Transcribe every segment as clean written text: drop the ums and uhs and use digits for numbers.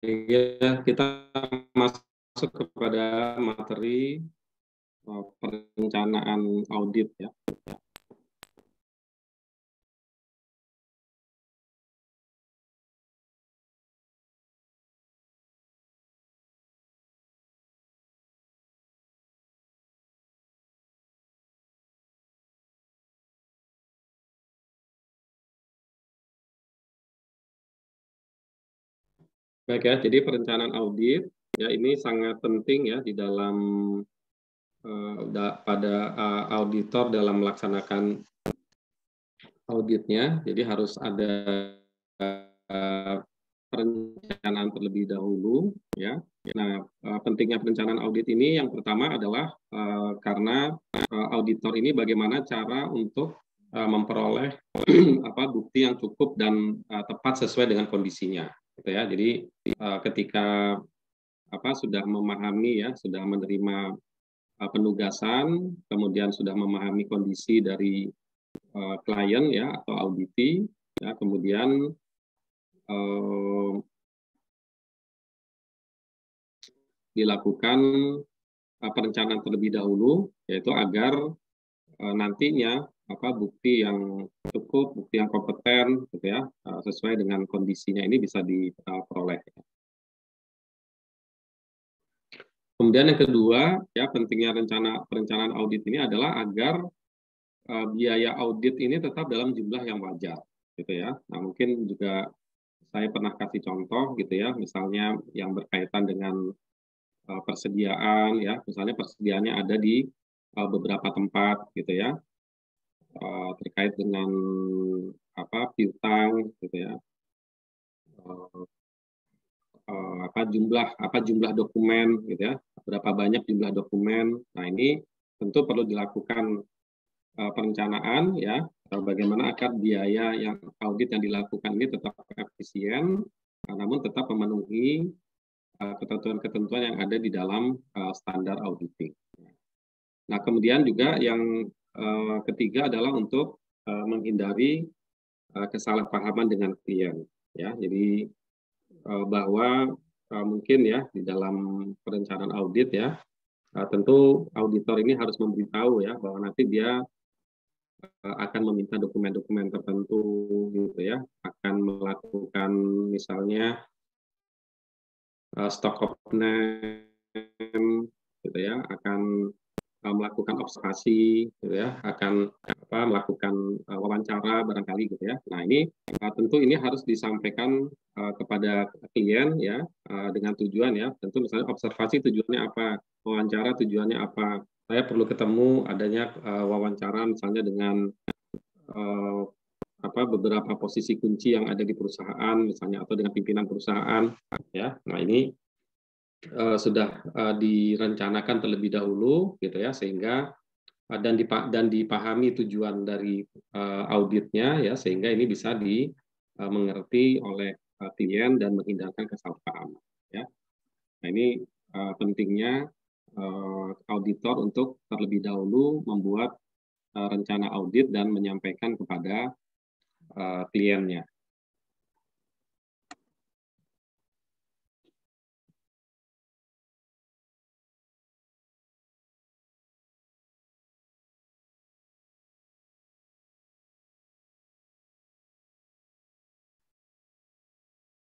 Ya, kita masuk kepada materi perencanaan audit ya. Baik ya, jadi perencanaan audit ya ini sangat penting ya di dalam pada auditor dalam melaksanakan auditnya. Jadi harus ada perencanaan terlebih dahulu ya. Nah, pentingnya perencanaan audit ini yang pertama adalah karena auditor ini bagaimana cara untuk memperoleh apa bukti yang cukup dan tepat sesuai dengan kondisinya gitu ya. Jadi ketika apa sudah memahami ya, sudah menerima penugasan, kemudian sudah memahami kondisi dari klien ya atau auditi ya, kemudian dilakukan perencanaan terlebih dahulu, yaitu agar nantinya apa bukti yang cukup, bukti yang kompeten, gitu ya, sesuai dengan kondisinya ini bisa diperoleh. Kemudian yang kedua, ya pentingnya perencanaan audit ini adalah agar biaya audit ini tetap dalam jumlah yang wajar, gitu ya. Nah mungkin juga saya pernah kasih contoh, gitu ya, misalnya yang berkaitan dengan persediaan, ya, misalnya persediaannya ada di beberapa tempat, gitu ya, terkait dengan apa piutang gitu ya apa jumlah dokumen gitu ya berapa banyak jumlah dokumen. Nah ini tentu perlu dilakukan perencanaan ya bagaimana agar biaya yang audit yang dilakukan ini tetap efisien namun tetap memenuhi ketentuan-ketentuan yang ada di dalam standar auditing. Nah kemudian juga yang ketiga adalah untuk menghindari kesalahpahaman dengan klien ya. Jadi bahwa mungkin ya di dalam perencanaan audit ya tentu auditor ini harus memberitahu ya bahwa nanti dia akan meminta dokumen-dokumen tertentu gitu ya, akan melakukan misalnya stock of name gitu ya, akan melakukan observasi gitu ya, akan melakukan wawancara barangkali gitu ya. Nah ini tentu ini harus disampaikan kepada klien ya dengan tujuan ya, tentu misalnya observasi tujuannya apa, wawancara tujuannya apa. Saya perlu ketemu adanya wawancara misalnya dengan uh, beberapa posisi kunci yang ada di perusahaan misalnya atau dengan pimpinan perusahaan ya. Nah ini sudah direncanakan terlebih dahulu gitu ya sehingga dan dipahami tujuan dari auditnya ya sehingga ini bisa dimengerti oleh klien dan menghindarkan kesalahpahaman ya. Nah ini pentingnya auditor untuk terlebih dahulu membuat rencana audit dan menyampaikan kepada kliennya.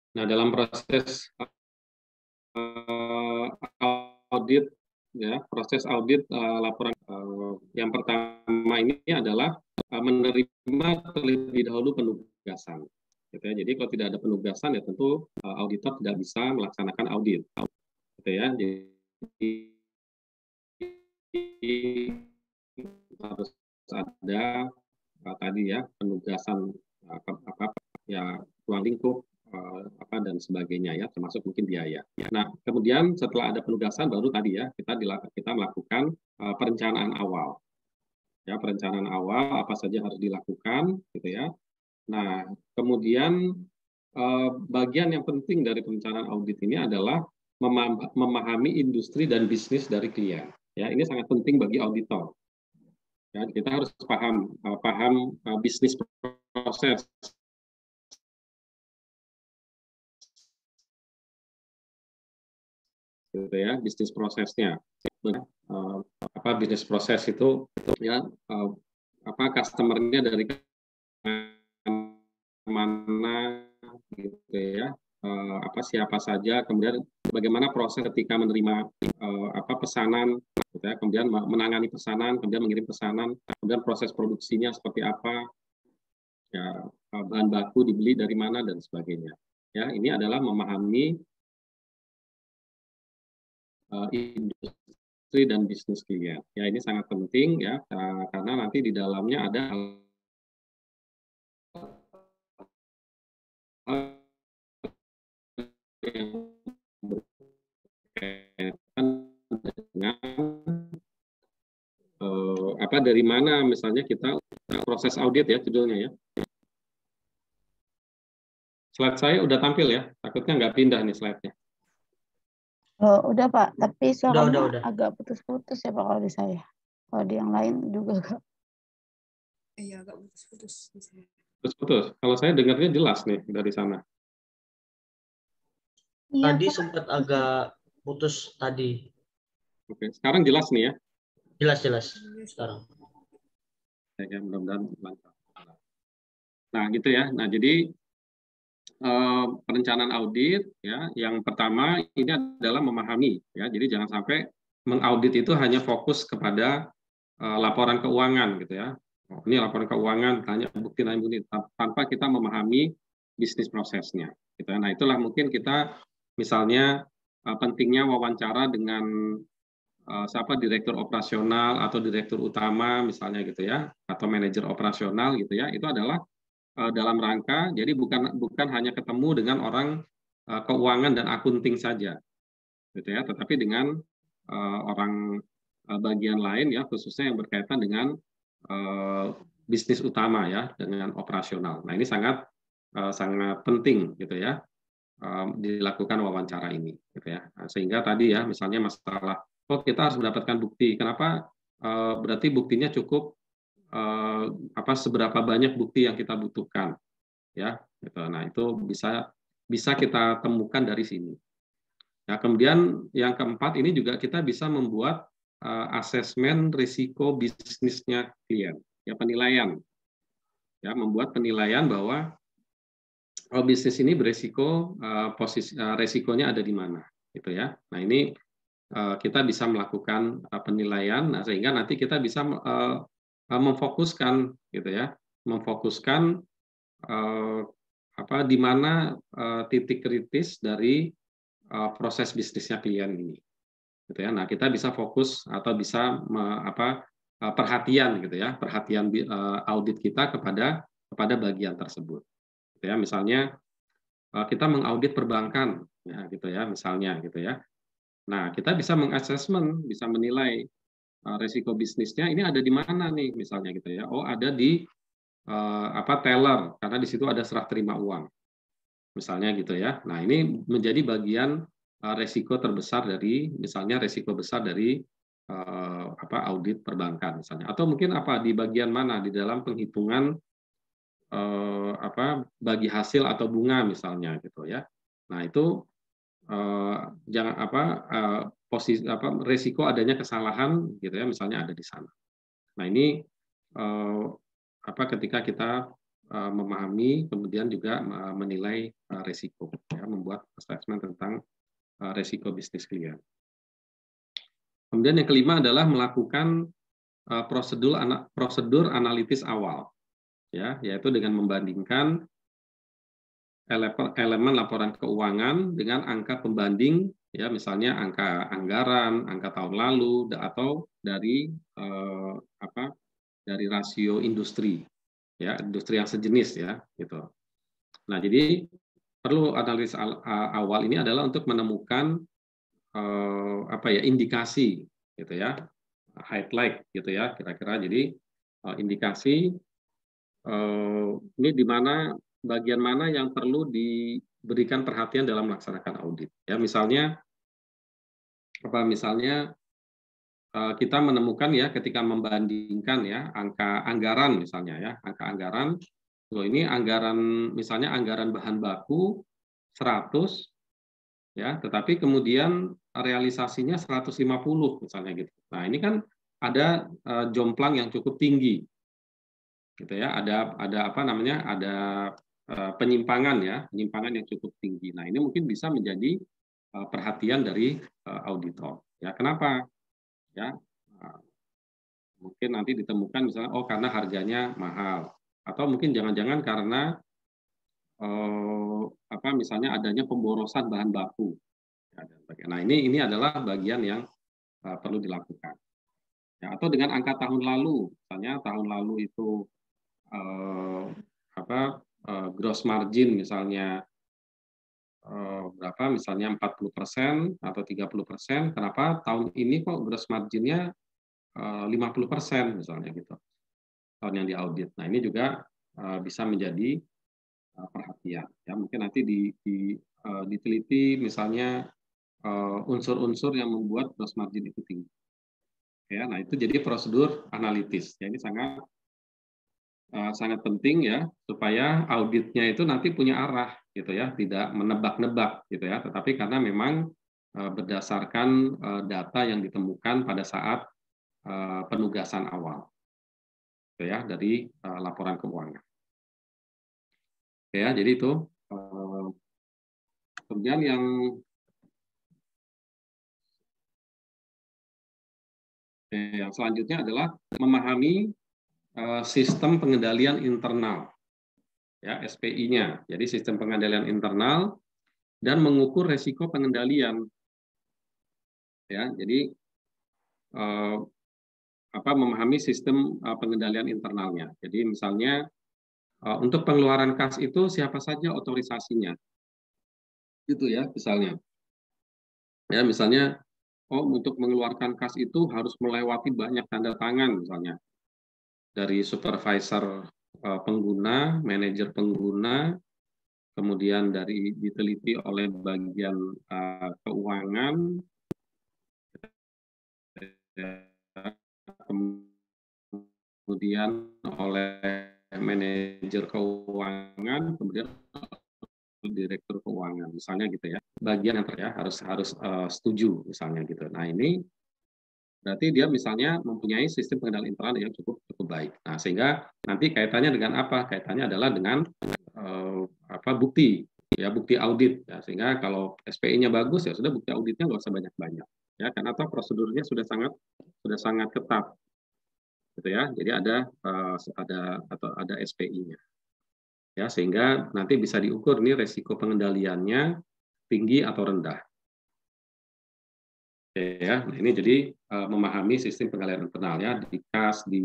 Nah dalam proses audit ya proses audit laporan yang pertama ini adalah menerima terlebih dahulu penugasan gitu ya. Jadi kalau tidak ada penugasan ya tentu auditor tidak bisa melaksanakan audit gitu ya. Jadi harus ada tadi ya penugasan apa ya ruang lingkup dan sebagainya ya termasuk mungkin biaya. Nah kemudian setelah ada penugasan baru tadi ya kita melakukan perencanaan awal ya perencanaan awal apa saja harus dilakukan gitu ya. Nah kemudian bagian yang penting dari perencanaan audit ini adalah memahami industri dan bisnis dari klien ya ini sangat penting bagi auditor. Ya, kita harus paham bisnis proses gitu ya, bisnis prosesnya. Apa bisnis proses itu ya, apa customer-nya dari mana gitu ya, apa siapa saja, kemudian bagaimana proses ketika menerima apa pesanan gitu ya, kemudian menangani pesanan, kemudian mengirim pesanan, kemudian proses produksinya seperti apa, ya, bahan baku dibeli dari mana dan sebagainya. Ya, ini adalah memahami industri dan bisnis klien. Ya, ini sangat penting ya, karena nanti di dalamnya ada yang berkaitan dengan apa dari mana misalnya kita proses audit ya judulnya ya. Slide saya udah tampil ya, takutnya nggak pindah nih slide-nya. Oh, udah Pak, tapi suaranya Udah. agak putus-putus ya Pak kalau di saya. Kalau di yang lain juga agak. Iya, agak putus-putus. Putus-putus. Kalau saya dengarnya jelas nih dari sana. Tadi sempat agak putus tadi. Oke, sekarang jelas nih ya. Jelas sekarang. Ya, mudah-mudahan lancar. Nah, gitu ya. Nah, jadi perencanaan audit ya, yang pertama ini adalah memahami ya. Jadi jangan sampai mengaudit itu hanya fokus kepada laporan keuangan gitu ya. Oh, ini laporan keuangan, tanya bukti tanpa kita memahami bisnis prosesnya. Gitu. Nah, itulah mungkin kita misalnya pentingnya wawancara dengan siapa direktur operasional atau direktur utama misalnya gitu ya, atau manajer operasional gitu ya. Itu adalah dalam rangka jadi bukan hanya ketemu dengan orang keuangan dan akunting saja gitu ya, tetapi dengan orang bagian lain ya, khususnya yang berkaitan dengan bisnis utama ya, dengan operasional. Nah, ini sangat penting gitu ya, dilakukan wawancara ini gitu ya. Nah, sehingga tadi ya misalnya masalah kita harus mendapatkan bukti. Kenapa? Berarti buktinya cukup apa seberapa banyak bukti yang kita butuhkan ya gitu. Nah, itu bisa kita temukan dari sini. Nah, kemudian yang keempat ini juga kita bisa membuat asesmen risiko bisnisnya klien ya, penilaian ya, membuat penilaian bahwa bisnis ini berisiko, resikonya ada di mana gitu ya. Nah, ini kita bisa melakukan penilaian, nah, sehingga nanti kita bisa memfokuskan gitu ya, memfokuskan apa di mana titik kritis dari proses bisnisnya klien ini gitu ya. Nah, kita bisa fokus atau bisa perhatian gitu ya, perhatian audit kita kepada bagian tersebut gitu ya. Misalnya kita mengaudit perbankan ya gitu ya, misalnya gitu ya. Nah, kita bisa mengasesmen, bisa menilai resiko bisnisnya ini ada di mana nih misalnya gitu ya. Oh, ada di teller, karena di situ ada serah terima uang misalnya gitu ya. Nah, ini menjadi bagian resiko terbesar dari misalnya resiko besar dari audit perbankan misalnya, atau mungkin di bagian mana di dalam penghitungan bagi hasil atau bunga misalnya gitu ya. Nah, itu jangan posisi resiko adanya kesalahan gitu ya, misalnya ada di sana. Nah, ini ketika kita memahami kemudian juga menilai resiko ya, membuat assessment tentang resiko bisnis klien. Kemudian yang kelima adalah melakukan prosedur analitis awal ya, yaitu dengan membandingkan elemen laporan keuangan dengan angka pembanding ya, misalnya angka anggaran, angka tahun lalu atau dari dari rasio industri ya, industri yang sejenis ya gitu. Nah, jadi perlu analisis awal ini adalah untuk menemukan indikasi gitu ya, highlight gitu ya kira-kira. Jadi indikasi ini di mana bagian mana yang perlu diberikan perhatian dalam melaksanakan audit ya. Misalnya kita menemukan ya ketika membandingkan ya angka anggaran misalnya ya, angka anggaran, ini anggaran misalnya anggaran bahan baku 100 ya, tetapi kemudian realisasinya 150 misalnya gitu. Nah, ini kan ada jomplang yang cukup tinggi. Gitu ya, ada apa namanya? Ada penyimpangan ya, penyimpangan yang cukup tinggi. Nah, ini mungkin bisa menjadi perhatian dari auditor. Ya, kenapa? Ya, mungkin nanti ditemukan misalnya, oh karena harganya mahal, atau mungkin jangan-jangan karena apa misalnya adanya pemborosan bahan baku. Nah, ini adalah bagian yang perlu dilakukan. Ya, atau dengan angka tahun lalu, misalnya tahun lalu itu gross margin misalnya berapa, misalnya 40% atau 30%, kenapa tahun ini kok gross marginnya 50% misalnya gitu, tahun yang diaudit. Nah, ini juga bisa menjadi perhatian. Ya, mungkin nanti diteliti misalnya unsur-unsur yang membuat gross margin itu tinggi. Ya, nah itu jadi prosedur analitis. Ya, ini sangat penting ya, supaya auditnya itu nanti punya arah gitu ya, tidak menebak-nebak gitu ya, tetapi karena memang berdasarkan data yang ditemukan pada saat penugasan awal gitu ya, dari laporan keuangan. Ya, jadi itu kemudian yang selanjutnya adalah memahami sistem pengendalian internal, ya SPI-nya. Jadi sistem pengendalian internal dan mengukur resiko pengendalian. Ya, jadi memahami sistem pengendalian internalnya. Jadi misalnya untuk pengeluaran kas itu siapa saja otorisasinya, gitu ya misalnya. Ya misalnya, oh untuk mengeluarkan kas itu harus melewati banyak tanda tangan misalnya dari supervisor pengguna, manajer pengguna, kemudian diteliti oleh bagian keuangan, kemudian oleh manajer keuangan, kemudian direktur keuangan, misalnya gitu ya. Bagian yang harus setuju misalnya gitu. Nah, ini berarti dia misalnya mempunyai sistem pengendalian internal yang cukup baik. Nah, sehingga nanti kaitannya dengan apa? Kaitannya adalah dengan bukti, ya bukti audit. Ya, sehingga kalau SPI-nya bagus ya sudah, bukti auditnya nggak usah banyak-banyak. Ya, karena atau prosedurnya sudah sangat ketat, gitu ya. Jadi ada SPI-nya. Ya, sehingga nanti bisa diukur nih resiko pengendaliannya tinggi atau rendah. Ya, nah ini jadi memahami sistem pengendalian internal ya, di kas, di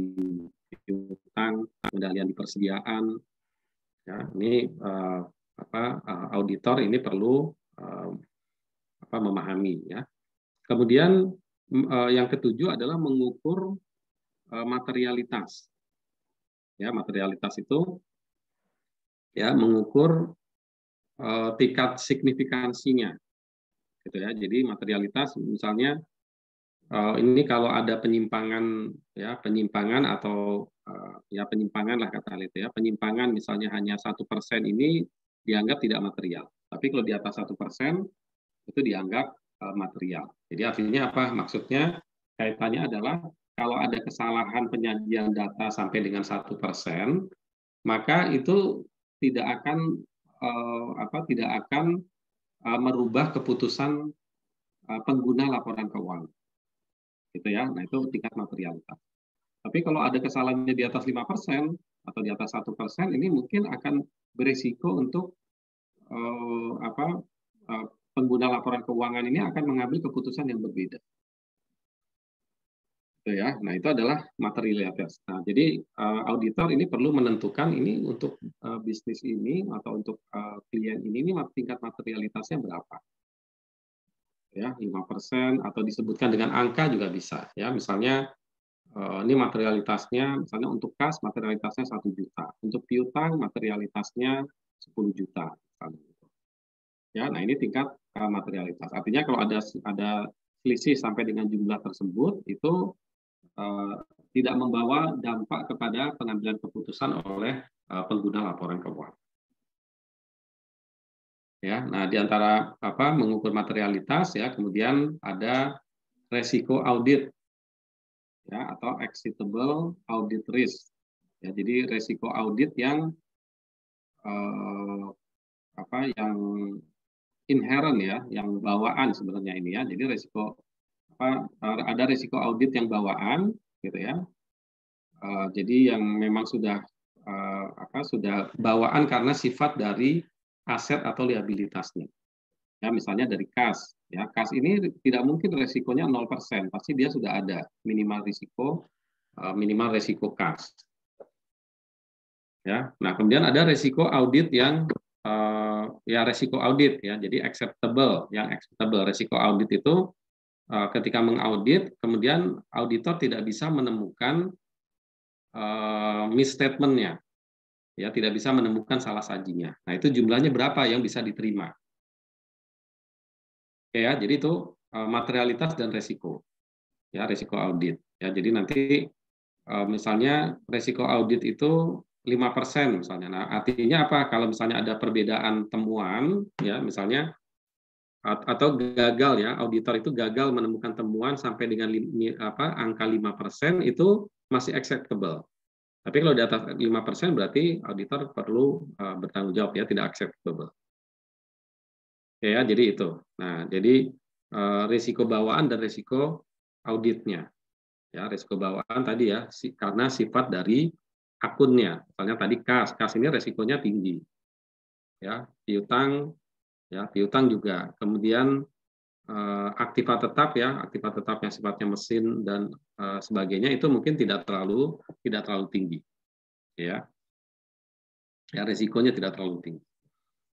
utang, pengendalian di persediaan. Ya, ini auditor ini perlu memahami ya. Kemudian yang ketujuh adalah mengukur materialitas. Ya, materialitas itu ya mengukur tingkat signifikansinya. Gitu ya. Jadi materialitas misalnya ini kalau ada penyimpangan atau penyimpangan lah kata itu ya, penyimpangan misalnya hanya 1% ini dianggap tidak material. Tapi kalau di atas 1% itu dianggap material. Jadi artinya apa? Maksudnya kaitannya adalah kalau ada kesalahan penyajian data sampai dengan 1%, maka itu tidak akan merubah keputusan pengguna laporan keuangan. Gitu ya. Nah, itu tingkat materialitas. Tapi kalau ada kesalahannya di atas 5% atau di atas 1%, ini mungkin akan berisiko untuk pengguna laporan keuangan ini akan mengambil keputusan yang berbeda. Gitu ya. Nah, itu adalah materialitas. Nah, jadi auditor ini perlu menentukan ini untuk bisnis ini atau untuk klien ini tingkat materialitasnya berapa. Ya, 5% atau disebutkan dengan angka juga bisa. Ya, misalnya ini materialitasnya, misalnya untuk kas materialitasnya 1 juta, untuk piutang materialitasnya 10 juta. Ya, nah ini tingkat materialitas. Artinya kalau ada selisih sampai dengan jumlah tersebut, itu tidak membawa dampak kepada pengambilan keputusan oleh pengguna laporan keuangan. Ya, nah di antara mengukur materialitas ya, kemudian ada resiko audit ya atau acceptable audit risk. Ya, jadi resiko audit yang yang inherent ya, yang bawaan sebenarnya ini ya. Jadi resiko ada resiko audit yang bawaan gitu ya. Jadi yang memang sudah sudah bawaan karena sifat dari aset atau liabilitasnya. Ya, misalnya dari kas. Ya, kas ini tidak mungkin resikonya 0%, pasti dia sudah ada minimal resiko kas. Ya, nah kemudian ada resiko audit yang resiko audit ya, jadi acceptable, resiko audit itu ketika mengaudit, kemudian auditor tidak bisa menemukan misstatement-nya, ya tidak bisa menemukan salah sajinya. Nah itu jumlahnya berapa yang bisa diterima? Ya, jadi itu materialitas dan resiko, ya resiko audit. Ya, jadi nanti misalnya resiko audit itu 5% misalnya. Nah artinya apa? Kalau misalnya ada perbedaan temuan, ya misalnya atau gagal ya, auditor itu gagal menemukan temuan sampai dengan angka 5% itu masih acceptable. Tapi kalau di atas 5% berarti auditor perlu bertanggung jawab ya, tidak acceptable. Ya, jadi itu. Nah, jadi risiko bawaan dan risiko auditnya. Ya, risiko bawaan tadi ya, karena sifat dari akunnya. Misalnya tadi kas ini resikonya tinggi. Ya, piutang juga. Kemudian aktiva tetap yang sifatnya mesin dan sebagainya itu mungkin tidak terlalu tinggi. Ya, resikonya tidak terlalu tinggi.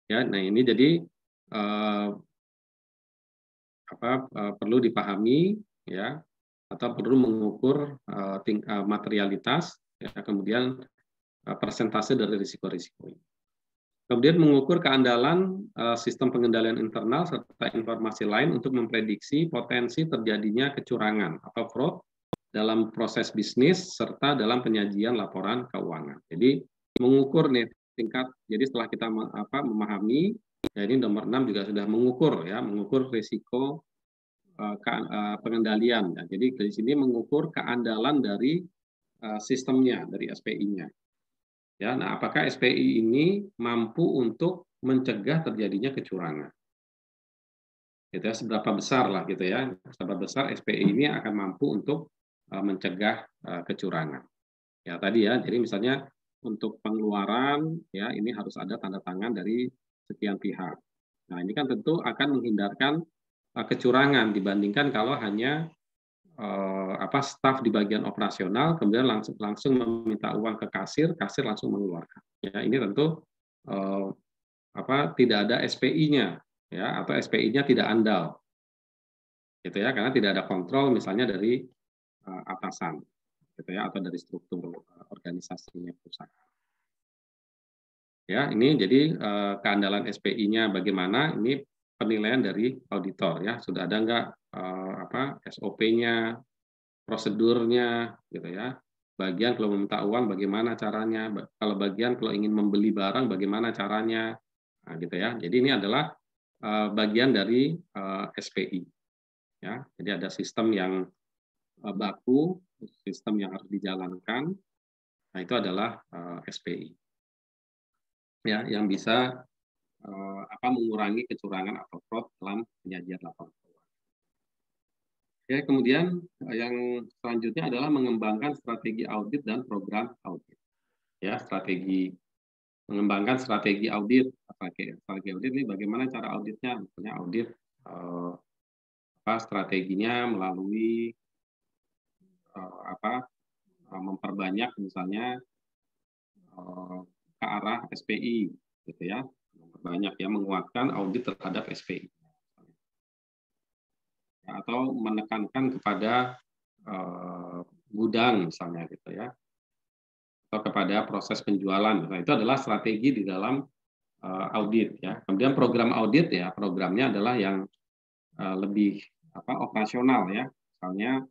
Ya, nah ini jadi perlu dipahami ya, atau perlu mengukur materialitas ya, kemudian persentase dari risiko-risiko. Kemudian mengukur keandalan sistem pengendalian internal serta informasi lain untuk memprediksi potensi terjadinya kecurangan atau fraud dalam proses bisnis serta dalam penyajian laporan keuangan. Jadi mengukur nih tingkat. Jadi setelah kita memahami, ya ini nomor 6 juga sudah mengukur risiko pengendalian. Ya. Jadi di sini mengukur keandalan dari sistemnya, dari SPI-nya. Ya, nah apakah SPI ini mampu untuk mencegah terjadinya kecurangan? Gitu ya, seberapa besar lah gitu ya, seberapa besar SPI ini akan mampu untuk mencegah kecurangan. Ya tadi ya, jadi misalnya untuk pengeluaran ya ini harus ada tanda tangan dari sekian pihak. Nah ini kan tentu akan menghindarkan kecurangan dibandingkan kalau hanya staf di bagian operasional kemudian langsung meminta uang ke kasir langsung mengeluarkan. Ya ini tentu tidak ada SPI-nya ya, atau SPI-nya tidak andal. Gitu ya, karena tidak ada kontrol misalnya dari atasan gitu ya, atau dari struktur organisasinya perusahaan. Ya, ini jadi keandalan SPI-nya bagaimana? Ini penilaian dari auditor ya, sudah ada nggak SOP-nya, prosedurnya gitu ya. Bagian kalau meminta uang bagaimana caranya, kalau ingin membeli barang bagaimana caranya. Nah, gitu ya. Jadi ini adalah bagian dari SPI. Ya, jadi ada sistem yang baku, sistem yang harus dijalankan. Nah, itu adalah SPI. Ya, yang bisa mengurangi kecurangan atau fraud dalam penyajian laporan keuangan. Ya, kemudian yang selanjutnya adalah mengembangkan strategi audit dan program audit. Ya, mengembangkan strategi audit. Strategi audit ini bagaimana cara auditnya? Misalnya audit strateginya melalui memperbanyak misalnya ke arah SPI gitu ya, memperbanyak ya, menguatkan audit terhadap SPI ya, atau menekankan kepada gudang misalnya gitu ya, atau kepada proses penjualan. Nah itu adalah strategi di dalam audit ya. Kemudian program audit ya, programnya adalah yang lebih operasional ya, misalnya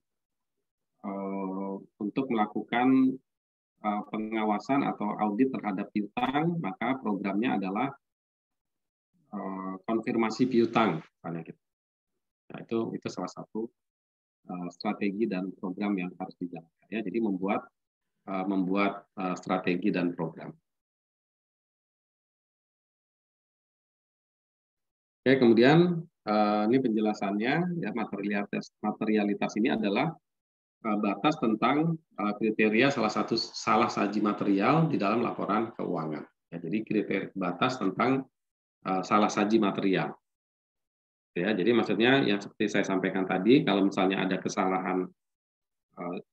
untuk melakukan pengawasan atau audit terhadap piutang, maka programnya adalah konfirmasi piutang, misalnya gitu. Nah, itu salah satu strategi dan program yang harus dijalankan. Ya, jadi membuat strategi dan program. Oke, kemudian ini penjelasannya, ya, materialitas ini adalah batas tentang kriteria salah saji material di dalam laporan keuangan. Ya, jadi kriteria batas tentang salah saji material. Ya, jadi maksudnya yang seperti saya sampaikan tadi, kalau misalnya ada kesalahan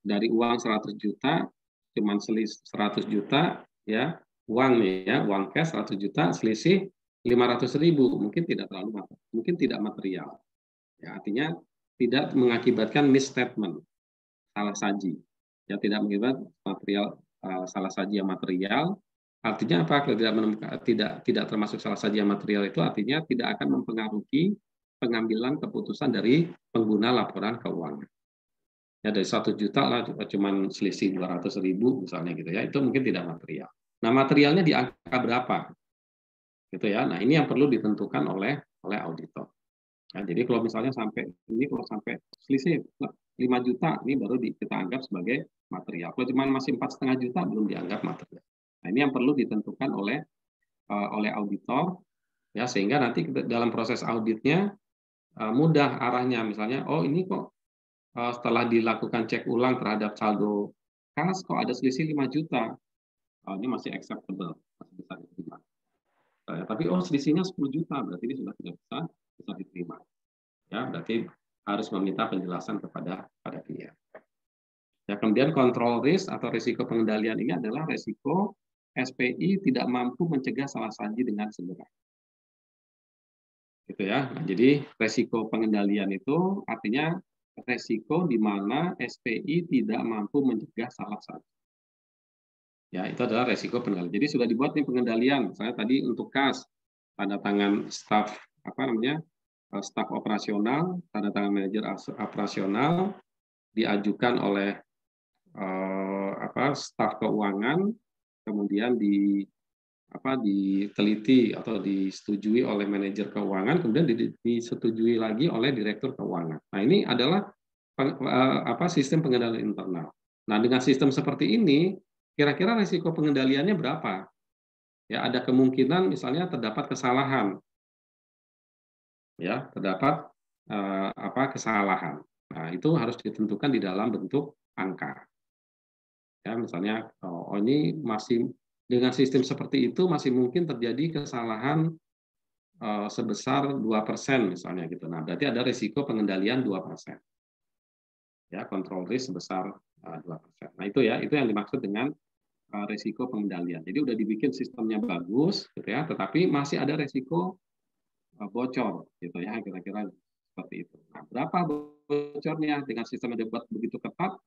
dari uang 100 juta, cuman selisih 100 juta, ya, uang nih, ya, uang cash 100 juta, selisih 500.000, mungkin tidak material. Ya, artinya tidak mengakibatkan misstatement, salah saji. Ya, tidak mengakibatkan material salah saji yang material. Artinya apa? Kalau tidak termasuk salah saji yang material itu artinya tidak akan mempengaruhi pengambilan keputusan dari pengguna laporan keuangan. Ya, dari 1 juta lah cuman selisih 200.000 misalnya gitu ya, itu mungkin tidak material. Nah, materialnya di angka berapa? Gitu ya. Nah, ini yang perlu ditentukan oleh auditor. Nah, jadi kalau misalnya sampai selisih 5 juta, ini baru kita anggap sebagai material. Kalau cuma masih 4,5 juta belum dianggap material. Nah, ini yang perlu ditentukan oleh auditor, ya, sehingga nanti dalam proses auditnya mudah arahnya. Misalnya, oh ini kok setelah dilakukan cek ulang terhadap saldo kas kok ada selisih 5 juta. Ini masih acceptable, masih bisa diterima. Tapi selisihnya 10 juta, berarti ini sudah tidak bisa diterima. Ya, berarti harus meminta penjelasan kepada klien. Ya, kemudian control risk atau risiko pengendalian ini adalah risiko SPI tidak mampu mencegah salah saji dengan segera. Gitu ya. Nah, jadi risiko pengendalian itu artinya risiko di mana SPI tidak mampu mencegah salah saji. Ya, itu adalah risiko pengendalian. Jadi sudah dibuat nih pengendalian. Saya tadi untuk kas, tanda tangan staf staf operasional, tanda tangan manajer operasional, diajukan oleh staf keuangan, kemudian diteliti atau disetujui oleh manajer keuangan, kemudian disetujui lagi oleh direktur keuangan. Nah, ini adalah sistem pengendalian internal. Nah, dengan sistem seperti ini, kira-kira risiko pengendaliannya berapa? Ya, ada kemungkinan misalnya terdapat kesalahan. Ya, terdapat kesalahan. Nah, itu harus ditentukan di dalam bentuk angka. Ya, misalnya, ini masih dengan sistem seperti itu masih mungkin terjadi kesalahan sebesar 2% misalnya gitu. Nah, berarti ada risiko pengendalian 2%. Ya, control risk sebesar 2%. Nah, itu yang dimaksud dengan risiko pengendalian. Jadi udah dibikin sistemnya bagus gitu ya, tetapi masih ada risiko bocor gitu ya, kira-kira seperti itu. Nah, berapa bocornya dengan sistem yang dibuat begitu ketat?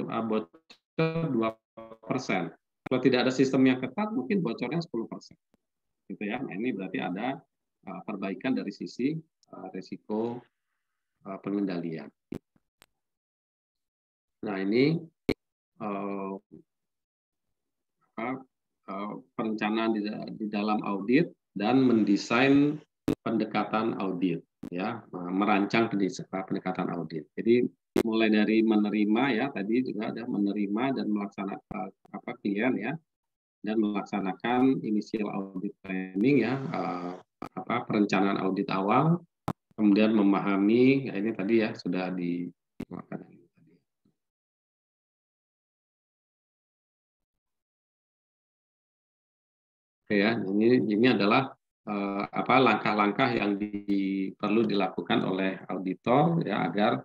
Bocor 2%. Kalau tidak ada sistem yang ketat, mungkin bocornya 10%. Gitu ya. Nah, ini berarti ada perbaikan dari sisi risiko pengendalian. Nah, ini perencanaan di dalam audit dan mendesain pendekatan audit, ya, merancang pendekatan audit. Jadi mulai dari menerima, ya, tadi juga ada menerima dan melaksanakan klien, ya, dan melaksanakan initial audit planning, ya, perencanaan audit awal, kemudian memahami, ya, ini tadi ya sudah dimakan. Oke, ya, ini adalah langkah-langkah yang perlu dilakukan oleh auditor, ya, agar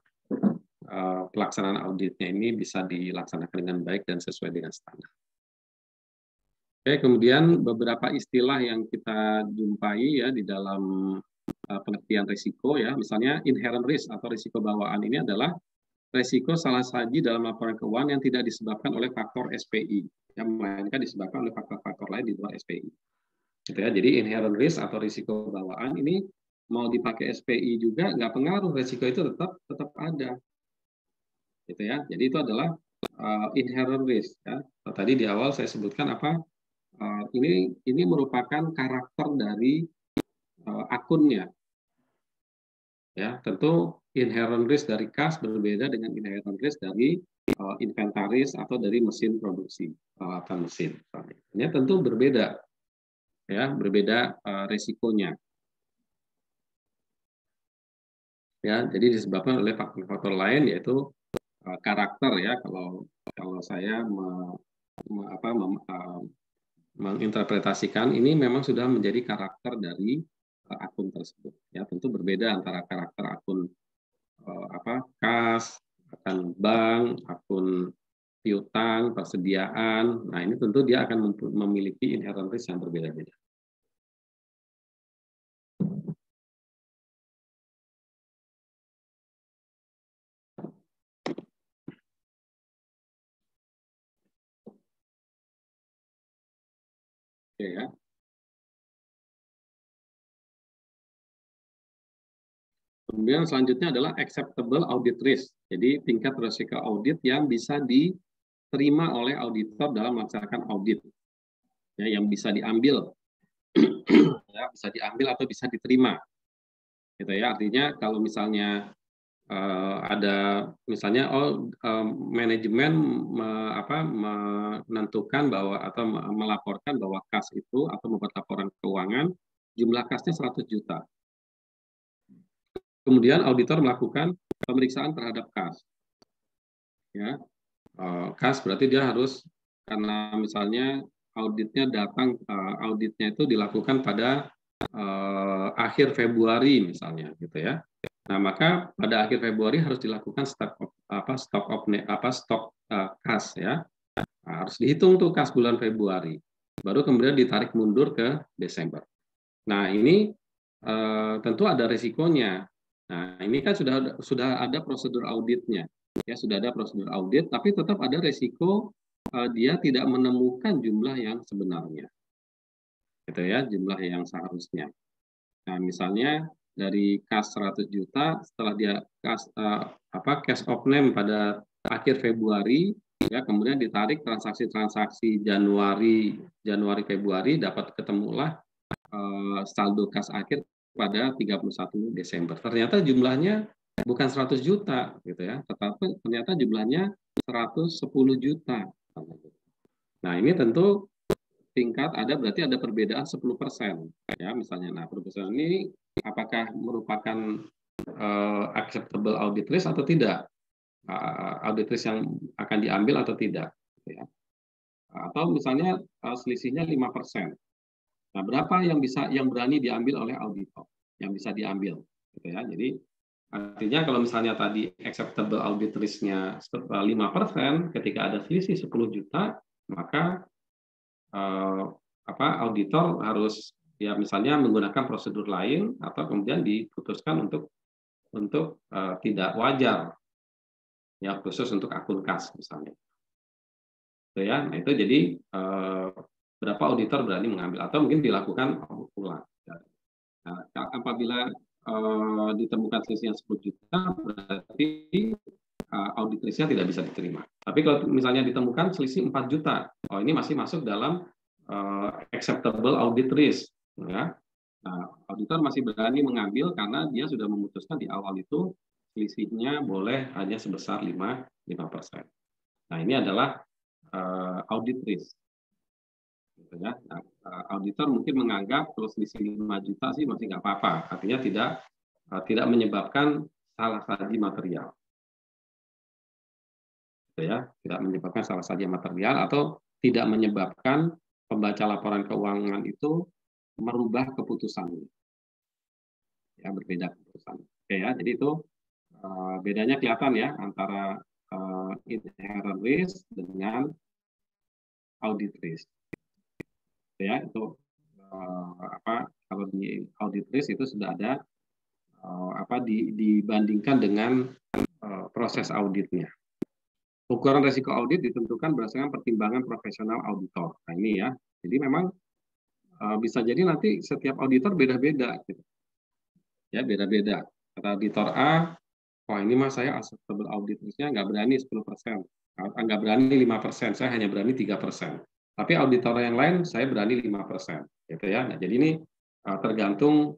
pelaksanaan auditnya ini bisa dilaksanakan dengan baik dan sesuai dengan standar. Oke, kemudian beberapa istilah yang kita jumpai, ya, di dalam pengertian risiko, ya, misalnya inherent risk atau risiko bawaan ini adalah risiko salah saji dalam laporan keuangan yang tidak disebabkan oleh faktor SPI, yang melainkan disebabkan oleh faktor-faktor lain di luar SPI. Gitu ya. Jadi inherent risk atau risiko bawaan ini mau dipakai SPI juga nggak pengaruh, risiko itu tetap ada. Gitu ya. Jadi itu adalah inherent risk. Ya. Tadi di awal saya sebutkan ini merupakan karakter dari akunnya. Ya, tentu inherent risk dari kas berbeda dengan inherent risk dari inventaris atau dari mesin produksi, peralatan mesin. Ini tentu berbeda, ya, berbeda resikonya. Ya, jadi disebabkan oleh faktor-faktor lain yaitu karakter, ya. Kalau saya menginterpretasikan ini memang sudah menjadi karakter dari akun tersebut. Ya, tentu berbeda antara karakter akun kas, akun bank, akun piutang, persediaan. Nah, ini tentu dia akan memiliki inherent risk yang berbeda-beda. Oke, ya. Kemudian selanjutnya adalah acceptable audit risk. Jadi tingkat risiko audit yang bisa diterima oleh auditor dalam melaksanakan audit. Ya, yang bisa diambil. Ya, bisa diambil atau bisa diterima. Gitu ya. Artinya kalau misalnya ada misalnya manajemen menentukan bahwa atau melaporkan bahwa kas itu atau membuat laporan keuangan jumlah kasnya 100 juta. Kemudian auditor melakukan pemeriksaan terhadap kas. Ya, kas berarti dia harus, karena misalnya auditnya itu dilakukan pada akhir Februari misalnya, gitu ya. Nah, maka pada akhir Februari harus dilakukan stok kas, ya. Nah, harus dihitung tuh kas bulan Februari. Baru kemudian ditarik mundur ke Desember. Nah, ini tentu ada risikonya. Nah, ini kan sudah ada prosedur auditnya. Ya, sudah ada prosedur audit, tapi tetap ada risiko dia tidak menemukan jumlah yang sebenarnya. Gitu ya, jumlah yang seharusnya. Nah, misalnya dari kas 100 juta, setelah dia cash of name pada akhir Februari, ya, kemudian ditarik transaksi-transaksi Januari Februari, dapat ketemulah saldo kas akhir pada 31 Desember. Ternyata jumlahnya bukan 100 juta gitu ya, tetapi ternyata jumlahnya 110 juta. Nah, ini tentu berarti ada perbedaan 10%, ya, misalnya. Nah, perbedaan ini apakah merupakan acceptable audit risk atau tidak? Audit risk yang akan diambil atau tidak, ya. Atau misalnya selisihnya 5%. Nah, berapa yang berani diambil oleh auditor? Yang bisa diambil, gitu ya. Jadi artinya kalau misalnya tadi acceptable audit risk-nya 5%, ketika ada selisih 10 juta, maka auditor harus, ya, misalnya menggunakan prosedur lain atau kemudian diputuskan untuk tidak wajar, ya, khusus untuk akun kas misalnya. Itu ya. Nah, itu jadi berapa auditor berani mengambil atau mungkin dilakukan ulang. Nah, apabila ditemukan selisih yang 10 juta, berarti audit risk-nya tidak bisa diterima. Tapi kalau misalnya ditemukan selisih 4 juta, ini masih masuk dalam acceptable audit risk. Ya. Nah, auditor masih berani mengambil karena dia sudah memutuskan di awal itu selisihnya boleh hanya sebesar 5%. Nah, ini adalah audit risk. Gitu ya. Nah, auditor mungkin menganggap kalau selisih 5 juta sih masih nggak apa-apa. Artinya tidak menyebabkan salah saji material. Gitu ya. Tidak menyebabkan salah saji material atau tidak menyebabkan pembaca laporan keuangan itu merubah keputusannya. Ya, berbeda keputusan. Oke, ya, jadi itu bedanya kelihatan ya antara inherent risk dengan audit risk. Ya, itu kalau di audit risk itu sudah ada dibandingkan dengan proses auditnya. Ukuran risiko audit ditentukan berdasarkan pertimbangan profesional auditor. Nah, ini ya. Jadi memang bisa jadi nanti setiap auditor beda-beda gitu. Ya, beda-beda. Kata auditor A, wah, ini mas saya acceptable audit risk-nya nggak berani 10%, nggak berani 5%, saya hanya berani 3%. Tapi auditor yang lain saya berani 5%, gitu ya. Nah, jadi ini tergantung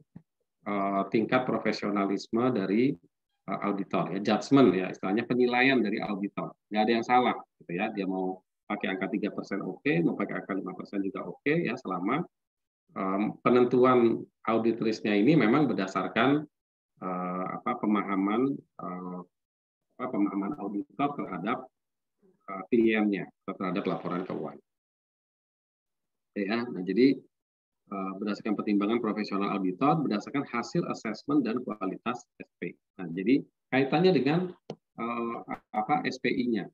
tingkat profesionalisme dari auditor, ya, judgement, ya, istilahnya penilaian dari auditor. Nggak ada yang salah, gitu ya. Dia mau pakai angka 3% oke, mau pakai angka 5% juga oke, ya, selama penentuan audit risknya ini memang berdasarkan pemahaman auditor terhadap kliennya, terhadap laporan keuangan. Ya, nah, jadi berdasarkan pertimbangan profesional auditor, berdasarkan hasil asesmen dan kualitas SPI. Nah, jadi kaitannya dengan SPI-nya,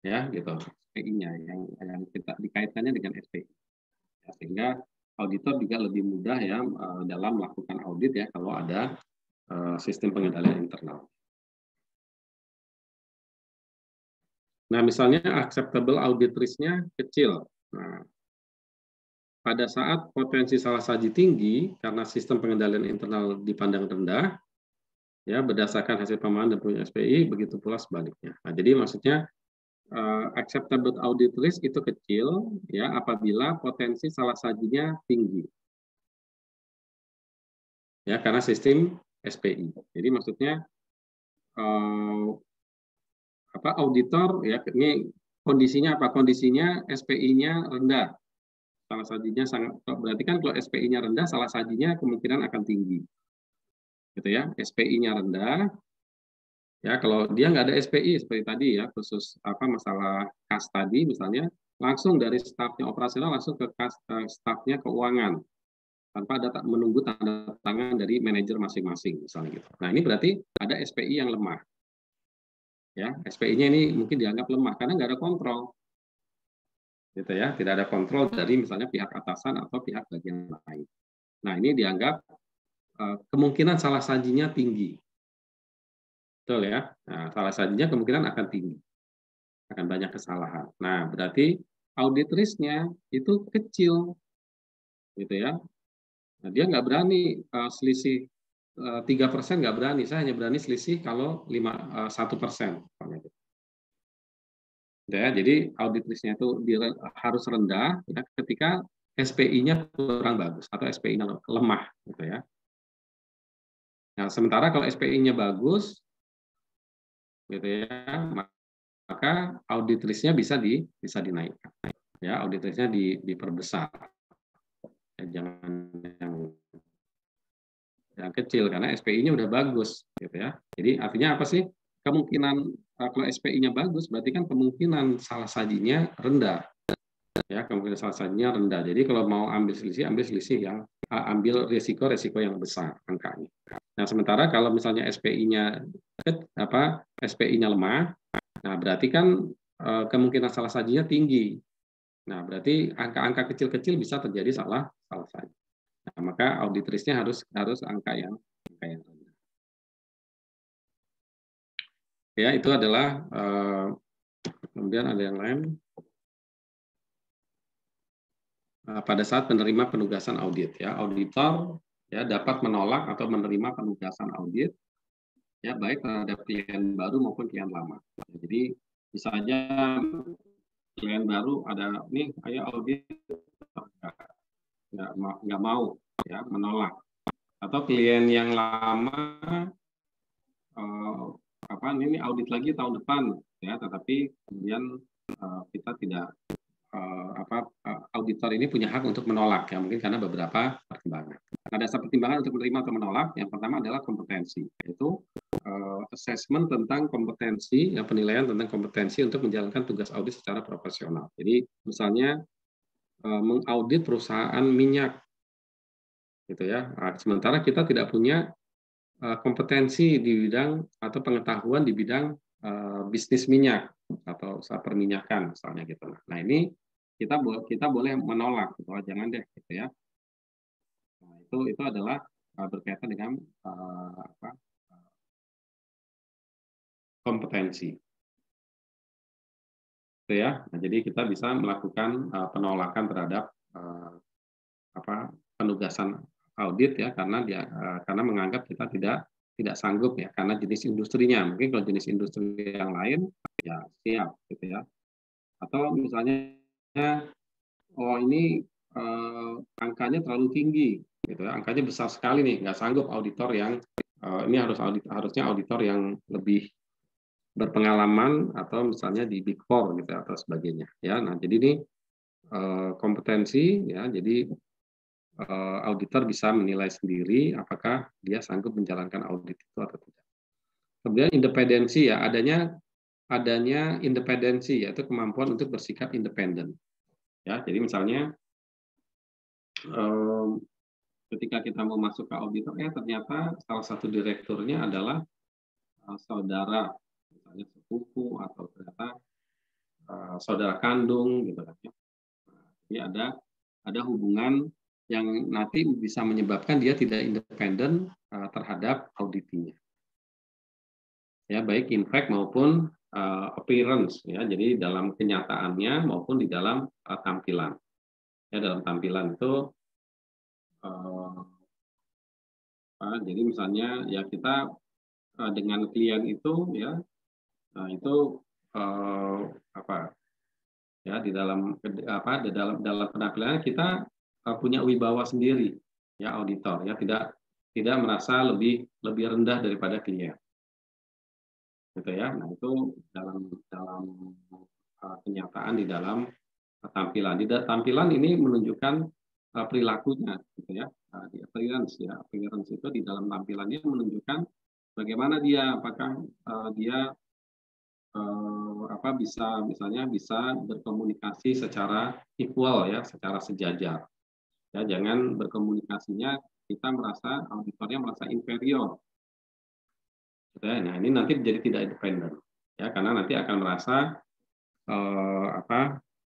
ya, gitu, SPI-nya yang kita dikaitkannya dengan SPI, ya, sehingga auditor juga lebih mudah, ya, dalam melakukan audit, ya, kalau ada sistem pengendalian internal. Nah, misalnya acceptable audit risk-nya kecil. Nah, pada saat potensi salah saji tinggi karena sistem pengendalian internal dipandang rendah, ya, berdasarkan hasil pemahaman dan punya SPI, begitu pula sebaliknya. Nah, jadi maksudnya acceptable audit risk itu kecil, ya, apabila potensi salah sajinya tinggi, ya, karena sistem SPI. Jadi maksudnya auditor, ya, ini kondisinya apa? Kondisinya SPI-nya rendah. Salah sajinya sangat, berarti kan kalau SPI-nya rendah, salah sajinya kemungkinan akan tinggi, gitu ya. SPI-nya rendah, ya, kalau dia nggak ada SPI seperti tadi, ya, khusus masalah kas tadi misalnya, langsung dari stafnya operasional langsung ke kas stafnya keuangan tanpa ada menunggu tanda tangan dari manajer masing-masing misalnya gitu. Nah, ini berarti ada SPI yang lemah, ya. SPI-nya ini mungkin dianggap lemah karena nggak ada kontrol, gitu ya, tidak ada kontrol dari misalnya pihak atasan atau pihak bagian lain. Nah, ini dianggap kemungkinan salah sajinya tinggi, betul ya. Nah, salah sajinya kemungkinan akan tinggi, akan banyak kesalahan. Nah, berarti audit risk-nya itu kecil, gitu ya. Nah, dia nggak berani selisih 3% nggak berani, saya hanya berani selisih kalau 1%. Ya, jadi audit risk-nya itu harus rendah, ya, ketika SPI-nya kurang bagus atau SPI-nya lemah, gitu ya. Nah, sementara kalau SPI-nya bagus, gitu ya, maka audit risk-nya bisa dinaikkan, ya, audit risk-nya diperbesar, ya, jangan yang kecil karena SPI-nya udah bagus, gitu ya. Jadi artinya apa sih? Kemungkinan kalau SPI-nya bagus, berarti kan kemungkinan salah sajinya rendah, ya, kemungkinan salah sajinya rendah. Jadi kalau mau ambil selisih yang ambil risiko yang besar angkanya. Nah, sementara kalau misalnya SPI-nya lemah, nah berarti kan kemungkinan salah sajinya tinggi. Nah, berarti angka-angka kecil-kecil bisa terjadi salah saji. Nah, maka audit risk-nya harus angka yang rendah. Ya, itu adalah kemudian ada yang lain. Pada saat menerima penugasan audit, ya, auditor, ya, dapat menolak atau menerima penugasan audit, ya, baik terhadap klien baru maupun klien lama. Jadi misalnya klien baru ada nih, ayo audit, nggak mau, ya, menolak. Atau klien yang lama ini audit lagi tahun depan, ya, tetapi kemudian kita tidak auditor ini punya hak untuk menolak, ya, mungkin karena beberapa pertimbangan. Nah, dasar pertimbangan untuk menerima atau menolak yang pertama adalah kompetensi, yaitu assessment tentang kompetensi, ya, penilaian tentang kompetensi untuk menjalankan tugas audit secara profesional. Jadi misalnya mengaudit perusahaan minyak, gitu ya. Nah, sementara kita tidak punya kompetensi di bidang atau pengetahuan di bidang bisnis minyak atau usaha perminyakan misalnya gitu. Nah, ini kita boleh menolak, gitu, jangan deh, gitu ya. Nah, itu adalah berkaitan dengan kompetensi, gitu ya. Nah, jadi kita bisa melakukan penolakan terhadap penugasan audit, ya, karena menganggap kita tidak sanggup, ya, karena jenis industrinya. Mungkin kalau jenis industri yang lain, ya, siap, gitu ya. Atau misalnya ini angkanya terlalu tinggi, gitu ya. Angkanya besar sekali nih, nggak sanggup auditor yang ini harusnya auditor yang lebih berpengalaman atau misalnya di Big Four gitu atau sebagainya ya. Nah, jadi ini kompetensi ya. Jadi auditor bisa menilai sendiri apakah dia sanggup menjalankan audit itu atau tidak. Kemudian independensi ya, adanya independensi yaitu kemampuan untuk bersikap independen. Ya, jadi misalnya ketika kita mau masuk ke auditor, ternyata salah satu direkturnya adalah saudara, misalnya sepupu atau ternyata saudara kandung, gitu kan. Jadi ada hubungan yang nanti bisa menyebabkan dia tidak independen terhadap auditinya. Ya, baik in fact maupun appearance, ya. Jadi dalam kenyataannya maupun di dalam tampilan. Ya, dalam tampilan itu jadi misalnya ya kita dengan klien itu ya itu ya di dalam penampilannya kita punya wibawa sendiri ya auditor ya tidak merasa lebih rendah daripada klien gitu ya. Nah itu dalam kenyataan di dalam tampilan. Tampilan ini menunjukkan perilakunya gitu ya. Di appearance ya, appearance itu di dalam tampilannya menunjukkan bagaimana dia, apakah dia bisa berkomunikasi secara equal ya, secara sejajar. Ya, jangan berkomunikasinya kita merasa auditornya merasa inferior. Gitu ya. Nah, ini nanti menjadi tidak independen. Ya, karena nanti akan merasa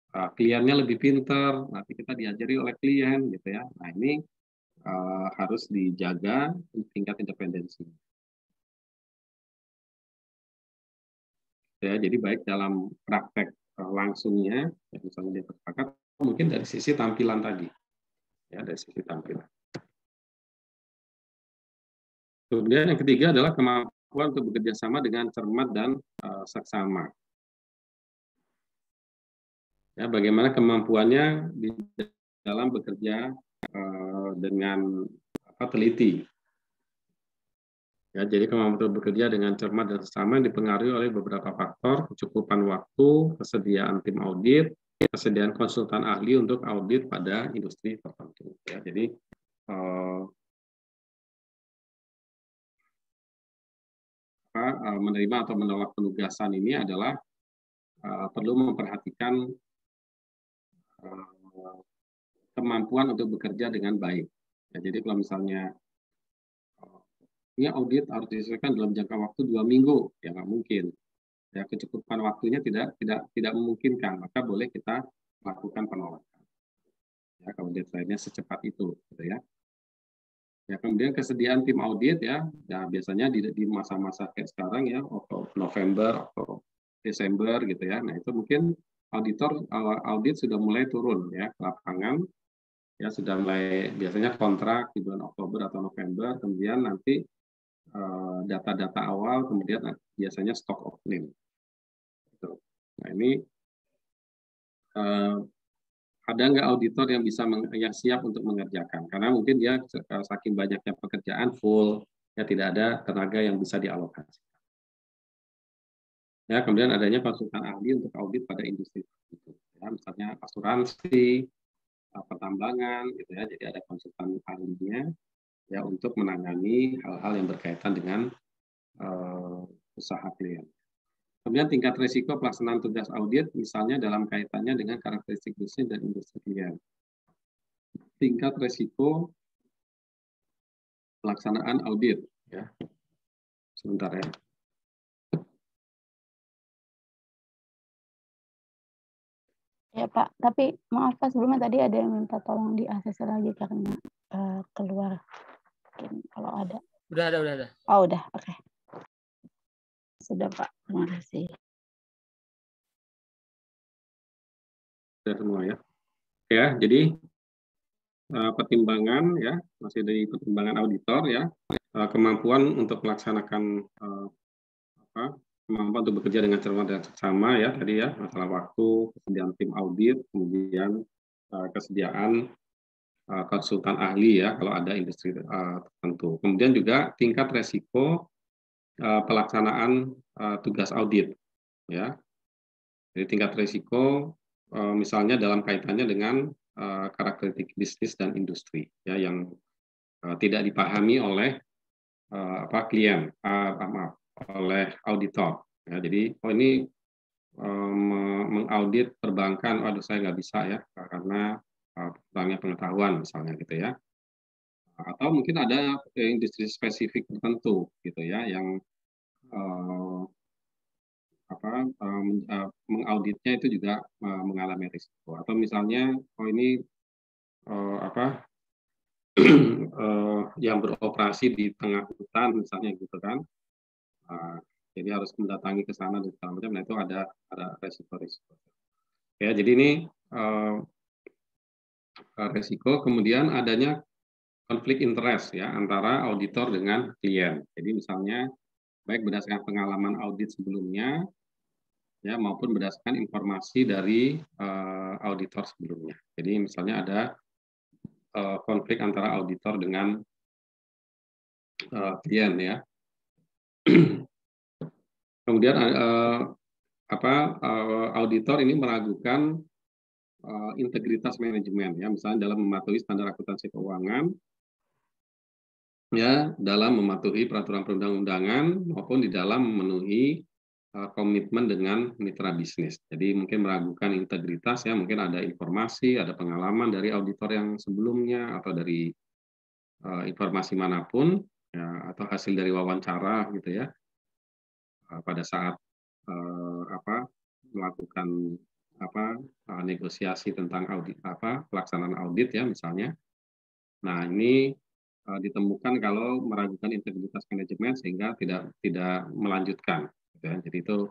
kliennya lebih pintar, nanti kita diajari oleh klien gitu ya. Nah, ini harus dijaga tingkat independensi. Ya, jadi baik dalam praktek langsungnya, ya, misalnya dia terpakat, mungkin dari sisi tampilan tadi, ya dari sisi tampilan. Kemudian yang ketiga adalah kemampuan untuk bekerja sama dengan cermat dan seksama. Ya, bagaimana kemampuannya di dalam bekerja dengan teliti. Ya, jadi kemampuan untuk bekerja dengan cermat dan seksama dipengaruhi oleh beberapa faktor, kecukupan waktu, kesediaan tim audit, kesediaan konsultan ahli untuk audit pada industri tertentu. Ya, jadi menerima atau menolak penugasan ini adalah perlu memperhatikan kemampuan untuk bekerja dengan baik. Ya, jadi kalau misalnya ini audit harus diselesaikan dalam jangka waktu 2 minggu, ya nggak mungkin. Ya, kecukupan waktunya tidak memungkinkan, maka boleh kita lakukan penolakan. Ya, kalau deadline-nya secepat itu, gitu ya. Ya, kemudian kesediaan tim audit ya, biasanya di masa-masa kayak sekarang ya, November atau Desember gitu ya. Nah, itu mungkin audit sudah mulai turun ya ke lapangan. Ya, sudah mulai biasanya kontrak di bulan Oktober atau November, kemudian nanti data-data awal, kemudian biasanya stock opening. Nah, ini ada nggak auditor yang yang siap untuk mengerjakan? Karena mungkin dia saking banyaknya pekerjaan full, ya tidak ada tenaga yang bisa dialokasi. Ya, kemudian adanya konsultan ahli untuk audit pada industri tertentu. Ya, misalnya asuransi, pertambangan, gitu ya. Jadi ada konsultan ahlinya ya untuk menangani hal-hal yang berkaitan dengan usaha klien. Kemudian tingkat risiko pelaksanaan tugas audit, misalnya dalam kaitannya dengan karakteristik bisnis dan industri klien. Tingkat risiko pelaksanaan audit. Ya. Sebentar ya. Ya Pak, tapi maaf Pak, sebelumnya tadi ada yang minta tolong di ACC lagi karena keluar. Mungkin kalau ada. Udah ada. Oh udah, oke. Okay. Sudah Pak, terima kasih. Sudah semua ya. Ya, jadi pertimbangan ya, masih dari pertimbangan auditor ya, kemampuan untuk melaksanakan kemampuan untuk bekerja dengan cermat dan seksama ya tadi ya, masalah waktu, kesediaan tim audit, kemudian kesediaan konsultan ahli ya kalau ada industri tertentu. Kemudian juga tingkat resiko pelaksanaan tugas audit ya. Jadi tingkat resiko misalnya dalam kaitannya dengan karakteristik bisnis dan industri ya yang tidak dipahami oleh klien, maaf, oleh auditor. Ya, jadi ini mengaudit perbankan, waduh saya nggak bisa ya karena kurangnya pengetahuan misalnya gitu ya. Atau mungkin ada industri spesifik tertentu gitu ya yang mengauditnya itu juga mengalami risiko. Atau misalnya ini yang beroperasi di tengah hutan misalnya gitu kan. Jadi harus mendatangi ke sana dan segala macam. Nah itu ada resiko-resiko. Ya jadi ini resiko. Kemudian adanya konflik interest ya antara auditor dengan klien. Jadi misalnya baik berdasarkan pengalaman audit sebelumnya ya maupun berdasarkan informasi dari auditor sebelumnya. Jadi misalnya ada konflik antara auditor dengan klien ya. Kemudian auditor ini meragukan integritas manajemen ya, misalnya dalam mematuhi standar akuntansi keuangan ya, dalam mematuhi peraturan perundang-undangan maupun di dalam memenuhi komitmen dengan mitra bisnis. Jadi mungkin meragukan integritas ya, mungkin ada informasi, ada pengalaman dari auditor yang sebelumnya atau dari informasi manapun ya, atau hasil dari wawancara gitu ya. Pada saat melakukan negosiasi tentang audit pelaksanaan audit ya misalnya. Nah, ini ditemukan kalau meragukan integritas manajemen sehingga tidak melanjutkan gitu ya. Jadi itu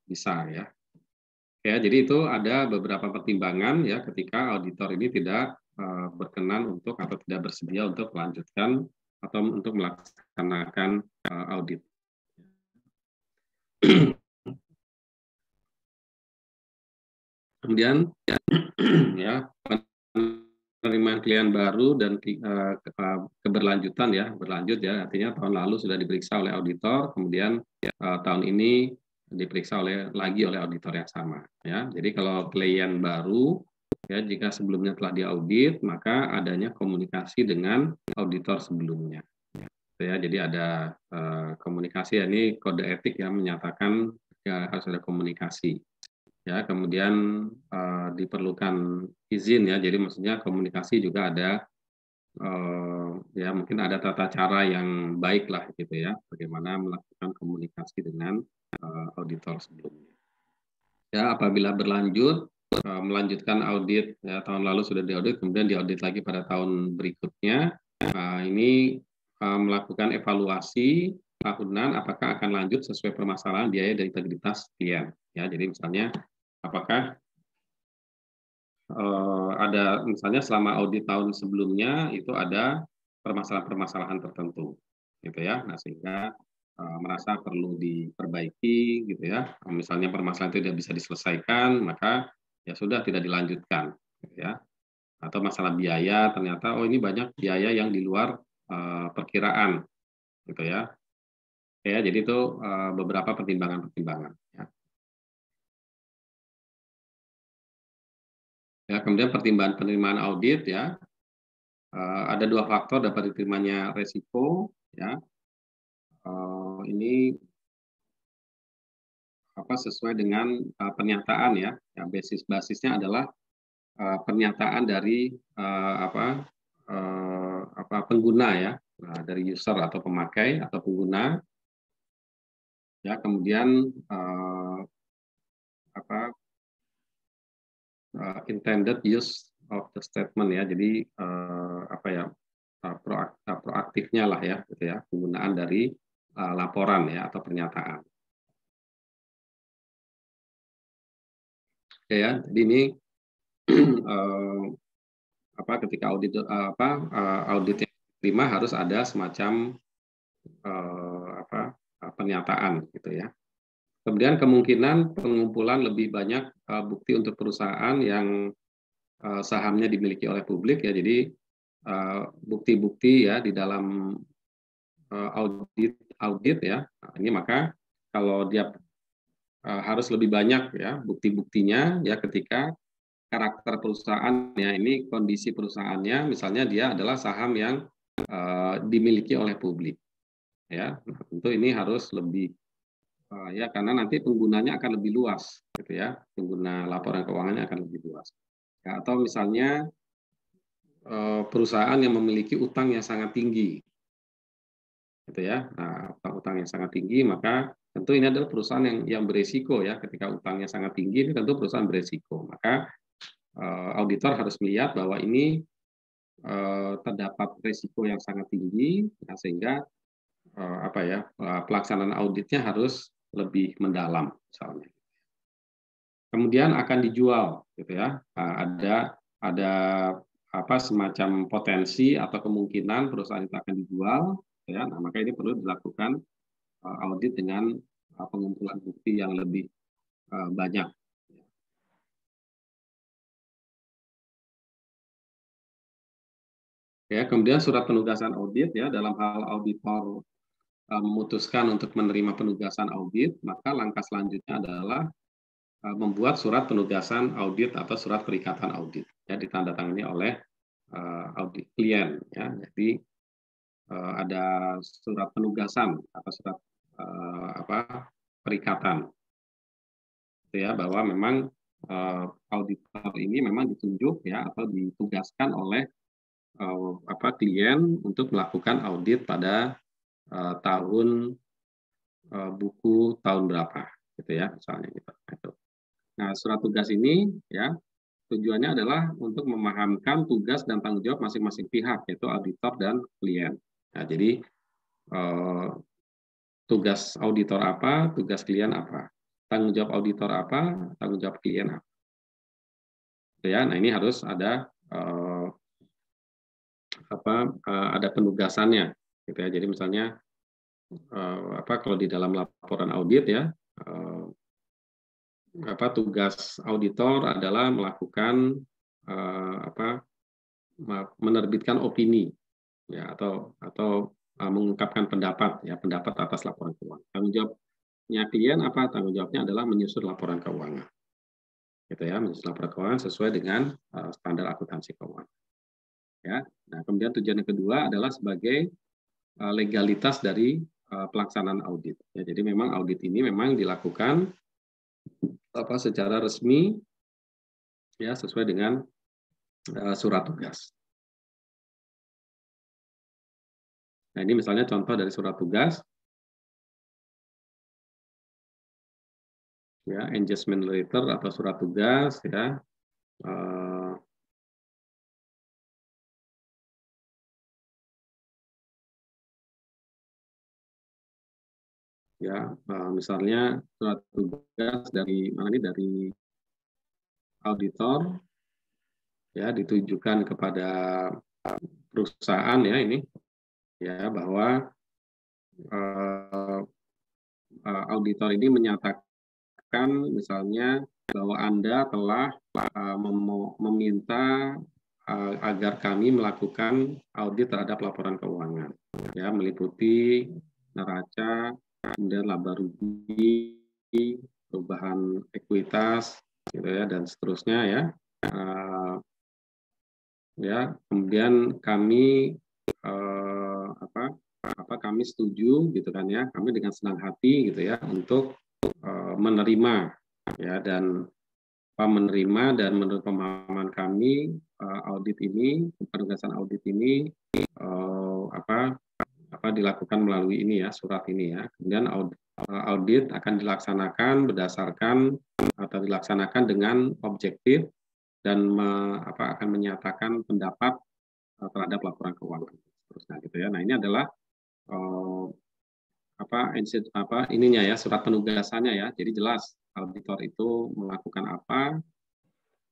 bisa ya. Ya, jadi itu ada beberapa pertimbangan ya ketika auditor ini tidak berkenan untuk atau tidak bersedia untuk melanjutkan atau untuk melaksanakan audit. Kemudian ya penerimaan klien baru dan keberlanjutan ya, berlanjut ya, artinya tahun lalu sudah diperiksa oleh auditor, kemudian tahun ini diperiksa lagi oleh auditor yang sama ya. Jadi kalau klien baru ya, jika sebelumnya telah diaudit, maka adanya komunikasi dengan auditor sebelumnya. Ya, jadi ada komunikasi, ya, ini kode etik yang menyatakan ya, harus ada komunikasi. Ya, kemudian diperlukan izin ya, jadi maksudnya komunikasi juga ada ya mungkin ada tata cara yang baik lah gitu ya, bagaimana melakukan komunikasi dengan auditor sebelumnya. Ya, apabila berlanjut melanjutkan audit ya, tahun lalu sudah diaudit, kemudian diaudit lagi pada tahun berikutnya, ini melakukan evaluasi tahunan apakah akan lanjut sesuai permasalahan biaya dan integritas klien ya. Jadi misalnya apakah ada misalnya selama audit tahun sebelumnya itu ada permasalahan-permasalahan tertentu gitu ya. Nah, sehingga merasa perlu diperbaiki gitu ya. Misalnya permasalahan itu tidak bisa diselesaikan, maka ya sudah tidak dilanjutkan gitu ya. Atau masalah biaya, ternyata oh ini banyak biaya yang di luar perkiraan gitu ya. Ya, jadi itu beberapa pertimbangan-pertimbangan ya. Ya, kemudian pertimbangan penerimaan audit ya, ada dua faktor dapat diterimanya resiko ya. Ini sesuai dengan pernyataan ya, basisnya adalah pernyataan dari pengguna ya, dari user atau pemakai atau pengguna ya, kemudian intended use of the statement ya, jadi proaktifnya lah ya gitu ya, penggunaan dari laporan ya atau pernyataan. Oke ya, jadi ini ketika audit audit yang diterima harus ada semacam pernyataan gitu ya. Kemudian kemungkinan pengumpulan lebih banyak bukti untuk perusahaan yang sahamnya dimiliki oleh publik ya. Jadi bukti-bukti ya di dalam audit ya. Nah, ini maka kalau dia harus lebih banyak ya bukti-buktinya ya ketika karakter perusahaannya ini kondisi perusahaannya misalnya dia adalah saham yang dimiliki oleh publik ya. Nah, tentu ini harus lebih ya karena nanti penggunanya akan lebih luas gitu ya. Pengguna laporan keuangannya akan lebih luas. Ya, atau misalnya perusahaan yang memiliki utang yang sangat tinggi gitu ya. Nah, utang yang sangat tinggi maka tentu ini adalah perusahaan yang beresiko ya. Ketika utangnya sangat tinggi ini tentu perusahaan beresiko. Maka auditor harus melihat bahwa ini terdapat resiko yang sangat tinggi ya, sehingga pelaksanaan auditnya harus lebih mendalam misalnya. Kemudian akan dijual gitu ya. Ada semacam potensi atau kemungkinan perusahaan itu akan dijual ya. Nah, maka ini perlu dilakukan audit dengan pengumpulan bukti yang lebih banyak. Ya, kemudian surat penugasan audit ya, dalam hal auditor memutuskan untuk menerima penugasan audit, maka langkah selanjutnya adalah membuat surat penugasan audit atau surat perikatan audit ya, ditandatangani oleh audit klien ya. Jadi ada surat penugasan atau surat perikatan gitu ya, bahwa memang auditor ini memang ditunjuk ya atau ditugaskan oleh klien untuk melakukan audit pada tahun buku tahun berapa gitu ya misalnya gitu. Nah, surat tugas ini ya tujuannya adalah untuk memahamkan tugas dan tanggung jawab masing-masing pihak yaitu auditor dan klien. Nah, jadi tugas auditor apa, tugas klien apa, tanggung jawab auditor apa, tanggung jawab klien apa. Ya, nah ini harus ada ada penugasannya gitu ya. Jadi misalnya kalau di dalam laporan audit ya tugas auditor adalah melakukan menerbitkan opini ya atau mengungkapkan pendapat atas laporan keuangan. Tanggung jawabnya klien apa? Tanggung jawabnya adalah menyusun laporan keuangan. Gitu ya, menyusun laporan keuangan sesuai dengan standar akuntansi keuangan. Ya. Nah, kemudian tujuan yang kedua adalah sebagai legalitas dari pelaksanaan audit. Ya, jadi memang audit ini memang dilakukan secara resmi ya sesuai dengan surat tugas. Nah, ini misalnya contoh dari surat tugas. Ya, engagement letter atau surat tugas ya. Misalnya surat tugas dari mana ini dari auditor ya ditujukan kepada perusahaan ya ini ya bahwa auditor ini menyatakan misalnya bahwa Anda telah meminta agar kami melakukan audit terhadap laporan keuangan ya meliputi neraca, kemudian laba rugi, perubahan ekuitas gitu ya dan seterusnya ya. Kemudian kami kami setuju gitu kan ya, kami dengan senang hati gitu ya untuk menerima ya dan menurut pemahaman kami audit ini, penugasan audit ini dilakukan melalui ini ya surat ini ya. Kemudian audit akan dilaksanakan berdasarkan atau dilaksanakan dengan objektif dan akan menyatakan pendapat terhadap laporan keuangan. Terusnya gitu ya. Nah, ini adalah ininya ya surat penugasannya ya. Jadi jelas auditor itu melakukan apa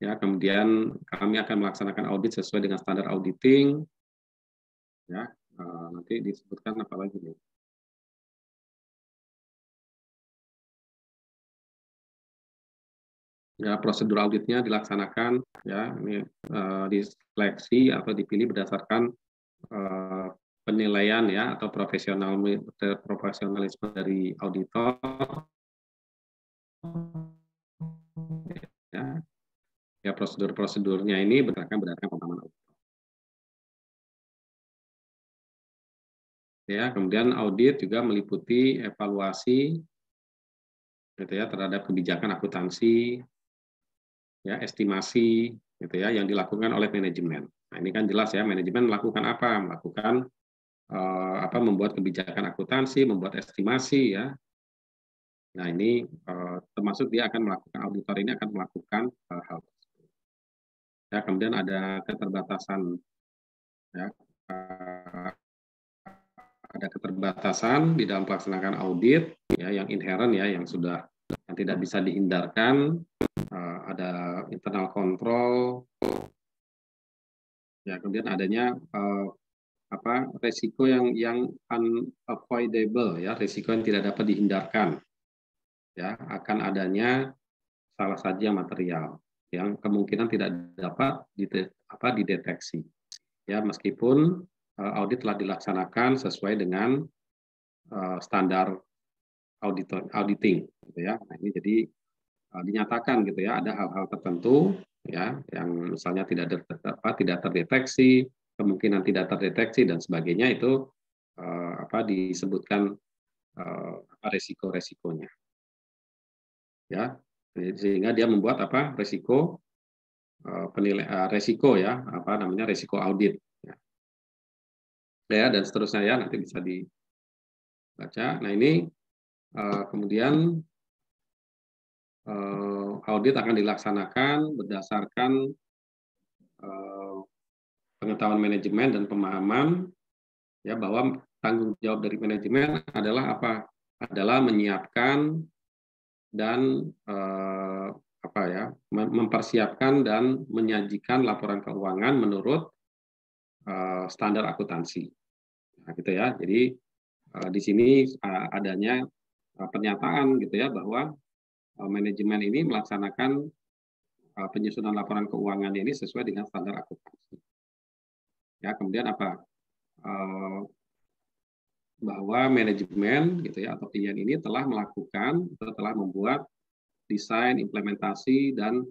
ya, kemudian kami akan melaksanakan audit sesuai dengan standar auditing ya. Nanti disebutkan apa lagi nih. Ya, prosedur auditnya dilaksanakan ya, ini diseleksi atau dipilih berdasarkan penilaian ya atau profesionalisme dari auditor ya. Ya, prosedur-prosedurnya ini berdasarkan pemahaman auditor. Ya, kemudian audit juga meliputi evaluasi gitu ya terhadap kebijakan akuntansi, ya estimasi gitu ya yang dilakukan oleh manajemen. Nah, ini kan jelas ya, manajemen melakukan apa? Melakukan membuat kebijakan akuntansi, membuat estimasi ya. Nah, ini termasuk dia akan melakukan, auditor ini akan melakukan hal tersebut. Ya, kemudian ada keterbatasan ya, ada keterbatasan di dalam pelaksanaan audit ya yang inherent ya yang tidak bisa dihindarkan, ada internal control ya, kemudian adanya resiko yang unavoidable ya, risiko yang tidak dapat dihindarkan ya, akan adanya salah saja material yang kemungkinan tidak dapat dideteksi ya, meskipun audit telah dilaksanakan sesuai dengan standar auditing gitu ya. Nah, ini jadi dinyatakan gitu ya ada hal-hal tertentu ya yang misalnya tidak terdeteksi, kemungkinan tidak terdeteksi dan sebagainya, itu disebutkan resiko-resikonya ya, sehingga dia membuat resiko resiko ya resiko audit ya dan seterusnya ya, nanti bisa dibaca. Nah, ini kemudian audit akan dilaksanakan berdasarkan pengetahuan manajemen dan pemahaman ya bahwa tanggung jawab dari manajemen adalah apa? Adalah menyiapkan dan mempersiapkan dan menyajikan laporan keuangan menurut standar akuntansi. Nah, gitu ya. Jadi di sini adanya pernyataan gitu ya bahwa manajemen ini melaksanakan penyusunan laporan keuangan ini sesuai dengan standar akuntansi. Ya, kemudian apa? Bahwa manajemen gitu ya atau klien ini telah membuat desain, implementasi dan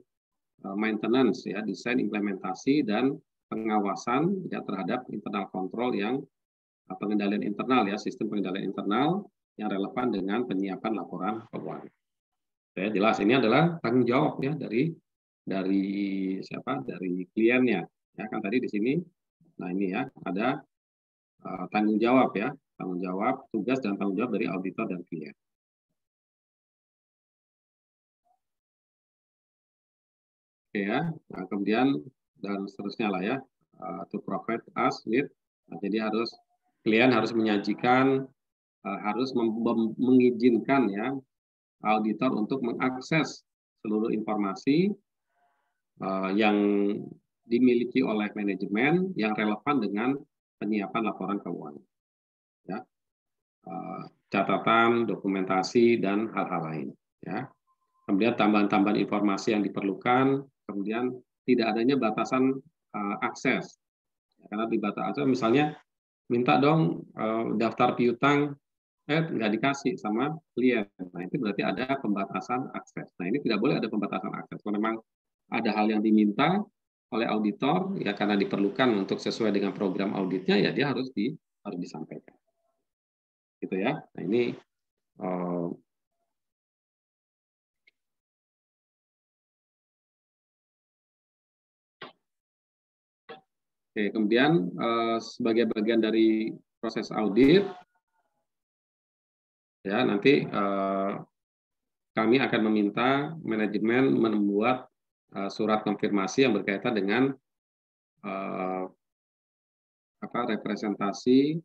maintenance ya, desain, implementasi dan pengawasan ya terhadap internal control yang pengendalian internal ya, sistem pengendalian internal yang relevan dengan penyiapan laporan keuangan. Ya, jelas ini adalah tanggung jawab ya dari siapa? Dari kliennya. Ya kan tadi di sini. Nah, ini ya ada tanggung jawab ya, tanggung jawab, tugas dan tanggung jawab dari auditor dan klien. Oke ya, nah, kemudian dan seterusnya lah ya, to provide us with, nah, jadi klien harus menyajikan, harus mengizinkan ya auditor untuk mengakses seluruh informasi yang dimiliki oleh manajemen yang relevan dengan penyiapan laporan keuangan. Ya. Catatan, dokumentasi, dan hal-hal lain. Ya. Kemudian tambahan-tambahan informasi yang diperlukan, kemudian tidak adanya batasan akses. Karena di batas akses misalnya minta dong daftar piutang, nggak dikasih sama klien. Nah, itu berarti ada pembatasan akses. Nah, ini tidak boleh ada pembatasan akses. Kalau memang ada hal yang diminta oleh auditor, ya karena diperlukan untuk sesuai dengan program auditnya, ya dia harus disampaikan. Gitu ya. Nah, ini Oke, kemudian sebagai bagian dari proses audit, ya nanti kami akan meminta manajemen membuat surat konfirmasi yang berkaitan dengan representasi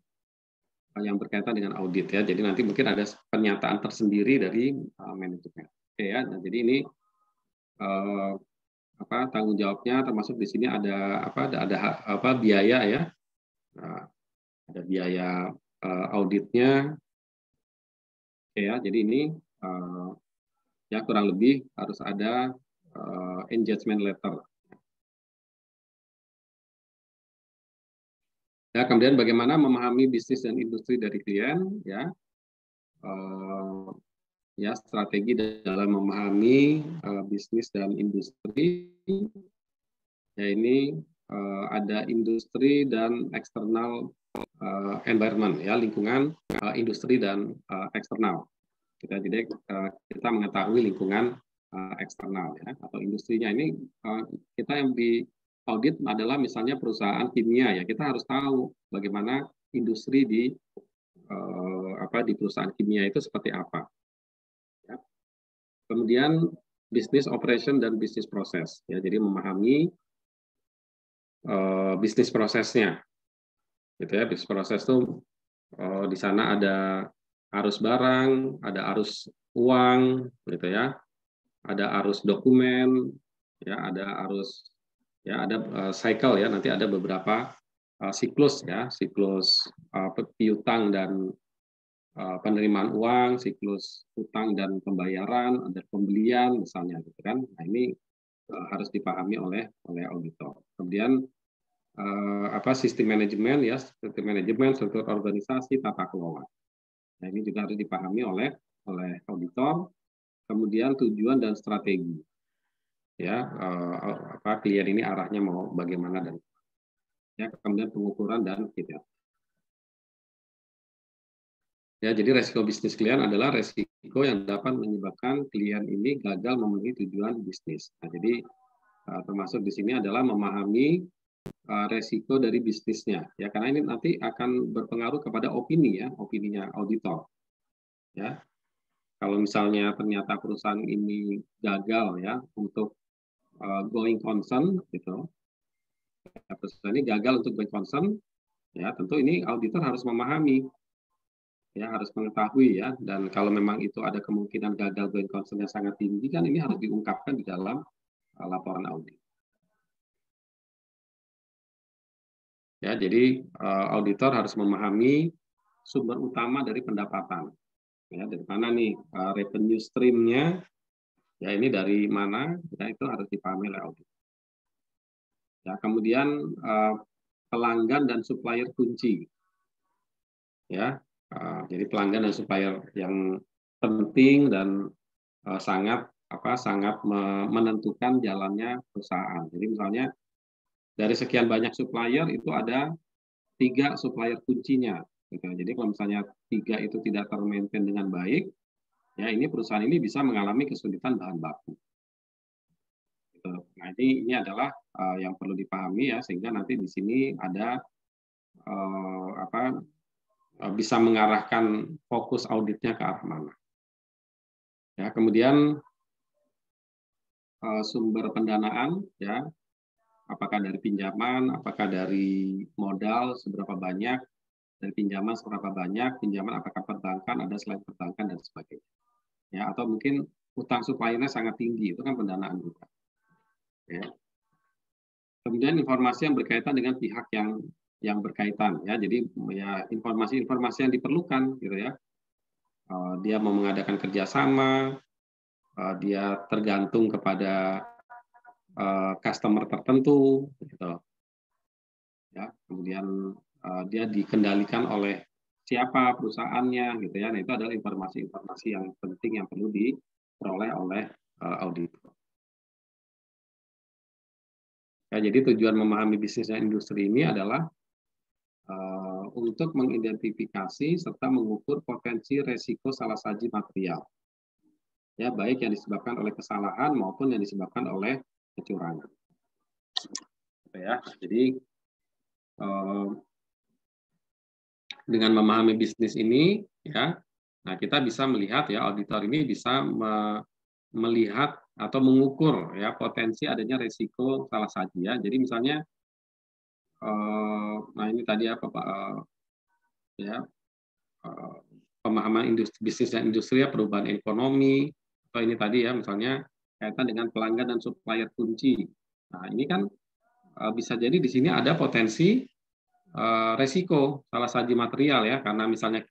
yang berkaitan dengan audit ya. Jadi nanti mungkin ada pernyataan tersendiri dari manajemen. Oke ya. Nah, jadi ini tanggung jawabnya termasuk di sini ada biaya ya. Nah, ada biaya auditnya. Oke ya. Jadi ini ya kurang lebih harus ada engagement letter. Ya, kemudian bagaimana memahami bisnis dan industri dari klien, ya, ya strategi dalam memahami bisnis dan industri. Ya, ini ada industri dan eksternal environment, ya, lingkungan industri dan eksternal. Jadi kita mengetahui lingkungan eksternal, ya, atau industrinya. Ini kita yang di audit adalah misalnya perusahaan kimia, ya, kita harus tahu bagaimana industri di di perusahaan kimia itu seperti apa. Ya. Kemudian business operation dan bisnis proses, ya, jadi memahami bisnis prosesnya, gitu ya. Bisnis proses itu di sana ada arus barang, ada arus uang, gitu ya, ada arus dokumen, ya, ada arus, ya, ada cycle, ya, nanti ada beberapa siklus, ya, siklus piutang dan penerimaan uang, siklus utang dan pembayaran, ada pembelian misalnya, gitu kan. Nah, ini harus dipahami oleh auditor. Kemudian sistem manajemen, ya, sistem manajemen, struktur organisasi, tata kelola. Nah, ini juga harus dipahami oleh auditor. Kemudian tujuan dan strategi, ya, klien ini arahnya mau bagaimana, dan, ya, kemudian pengukuran dan KPI. Ya, jadi resiko bisnis klien adalah resiko yang dapat menyebabkan klien ini gagal memenuhi tujuan bisnis. Nah, jadi termasuk di sini adalah memahami resiko dari bisnisnya, ya, karena ini nanti akan berpengaruh kepada opini, ya, opininya auditor, ya. Kalau misalnya ternyata perusahaan ini gagal, ya, untuk going concern, gitu, ya, perusahaan ini gagal untuk going concern, ya, tentu ini auditor harus memahami, ya, harus mengetahui, ya, dan kalau memang itu ada kemungkinan gagal going concern yang sangat tinggi, kan ini harus diungkapkan di dalam laporan audit. Ya, jadi auditor harus memahami sumber utama dari pendapatan. Ya, dari mana nih revenue stream-nya, ya, ini dari mana, ya, itu harus dipahami oleh audit. Ya, kemudian pelanggan dan supplier kunci, ya, jadi pelanggan dan supplier yang penting dan sangat menentukan jalannya perusahaan. Jadi misalnya dari sekian banyak supplier itu ada 3 supplier kuncinya. Jadi kalau misalnya 3 itu tidak termaintain dengan baik, ya, ini perusahaan ini bisa mengalami kesulitan bahan baku. Nah, ini adalah yang perlu dipahami, ya, sehingga nanti di sini ada bisa mengarahkan fokus auditnya ke arah mana. Ya, kemudian sumber pendanaan, ya, apakah dari pinjaman, apakah dari modal seberapa banyak, dari pinjaman seberapa banyak, pinjaman apakah perbankan, ada selain perbankan, dan sebagainya. Ya, atau mungkin utang suppliernya sangat tinggi, itu kan pendanaan juga. Ya. Kemudian informasi yang berkaitan dengan pihak yang berkaitan, ya, jadi, ya, informasi-informasi yang diperlukan, gitu ya. Dia mau mengadakan kerjasama, dia tergantung kepada customer tertentu, gitu. Ya, kemudian dia dikendalikan oleh siapa perusahaannya, gitu ya. Nah, itu adalah informasi-informasi yang penting yang perlu diperoleh oleh auditor. Ya, jadi tujuan memahami bisnis dan industri ini adalah untuk mengidentifikasi serta mengukur potensi resiko salah saji material, ya, baik yang disebabkan oleh kesalahan maupun yang disebabkan oleh kecurangan. Ya, jadi dengan memahami bisnis ini, ya, nah, kita bisa melihat, ya, auditor ini bisa melihat atau mengukur, ya, potensi adanya resiko salah saji, ya. Jadi misalnya, nah, ini tadi apa, Pak, ya, pemahaman bisnis dan industri, ya, perubahan ekonomi, atau ini tadi, ya, misalnya kaitan dengan pelanggan dan supplier kunci. Nah, ini kan bisa jadi di sini ada potensi resiko salah saji material, ya, karena misalnya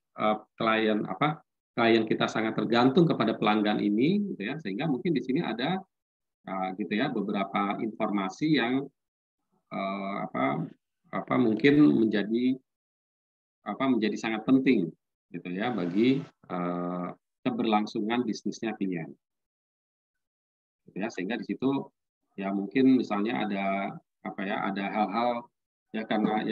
klien kita sangat tergantung kepada pelanggan ini, gitu ya, sehingga mungkin di sini ada gitu ya, beberapa informasi yang mungkin menjadi sangat penting gitu ya bagi keberlangsungan bisnisnya klien. Gitu ya, sehingga di situ ya mungkin misalnya ada hal-hal ya karena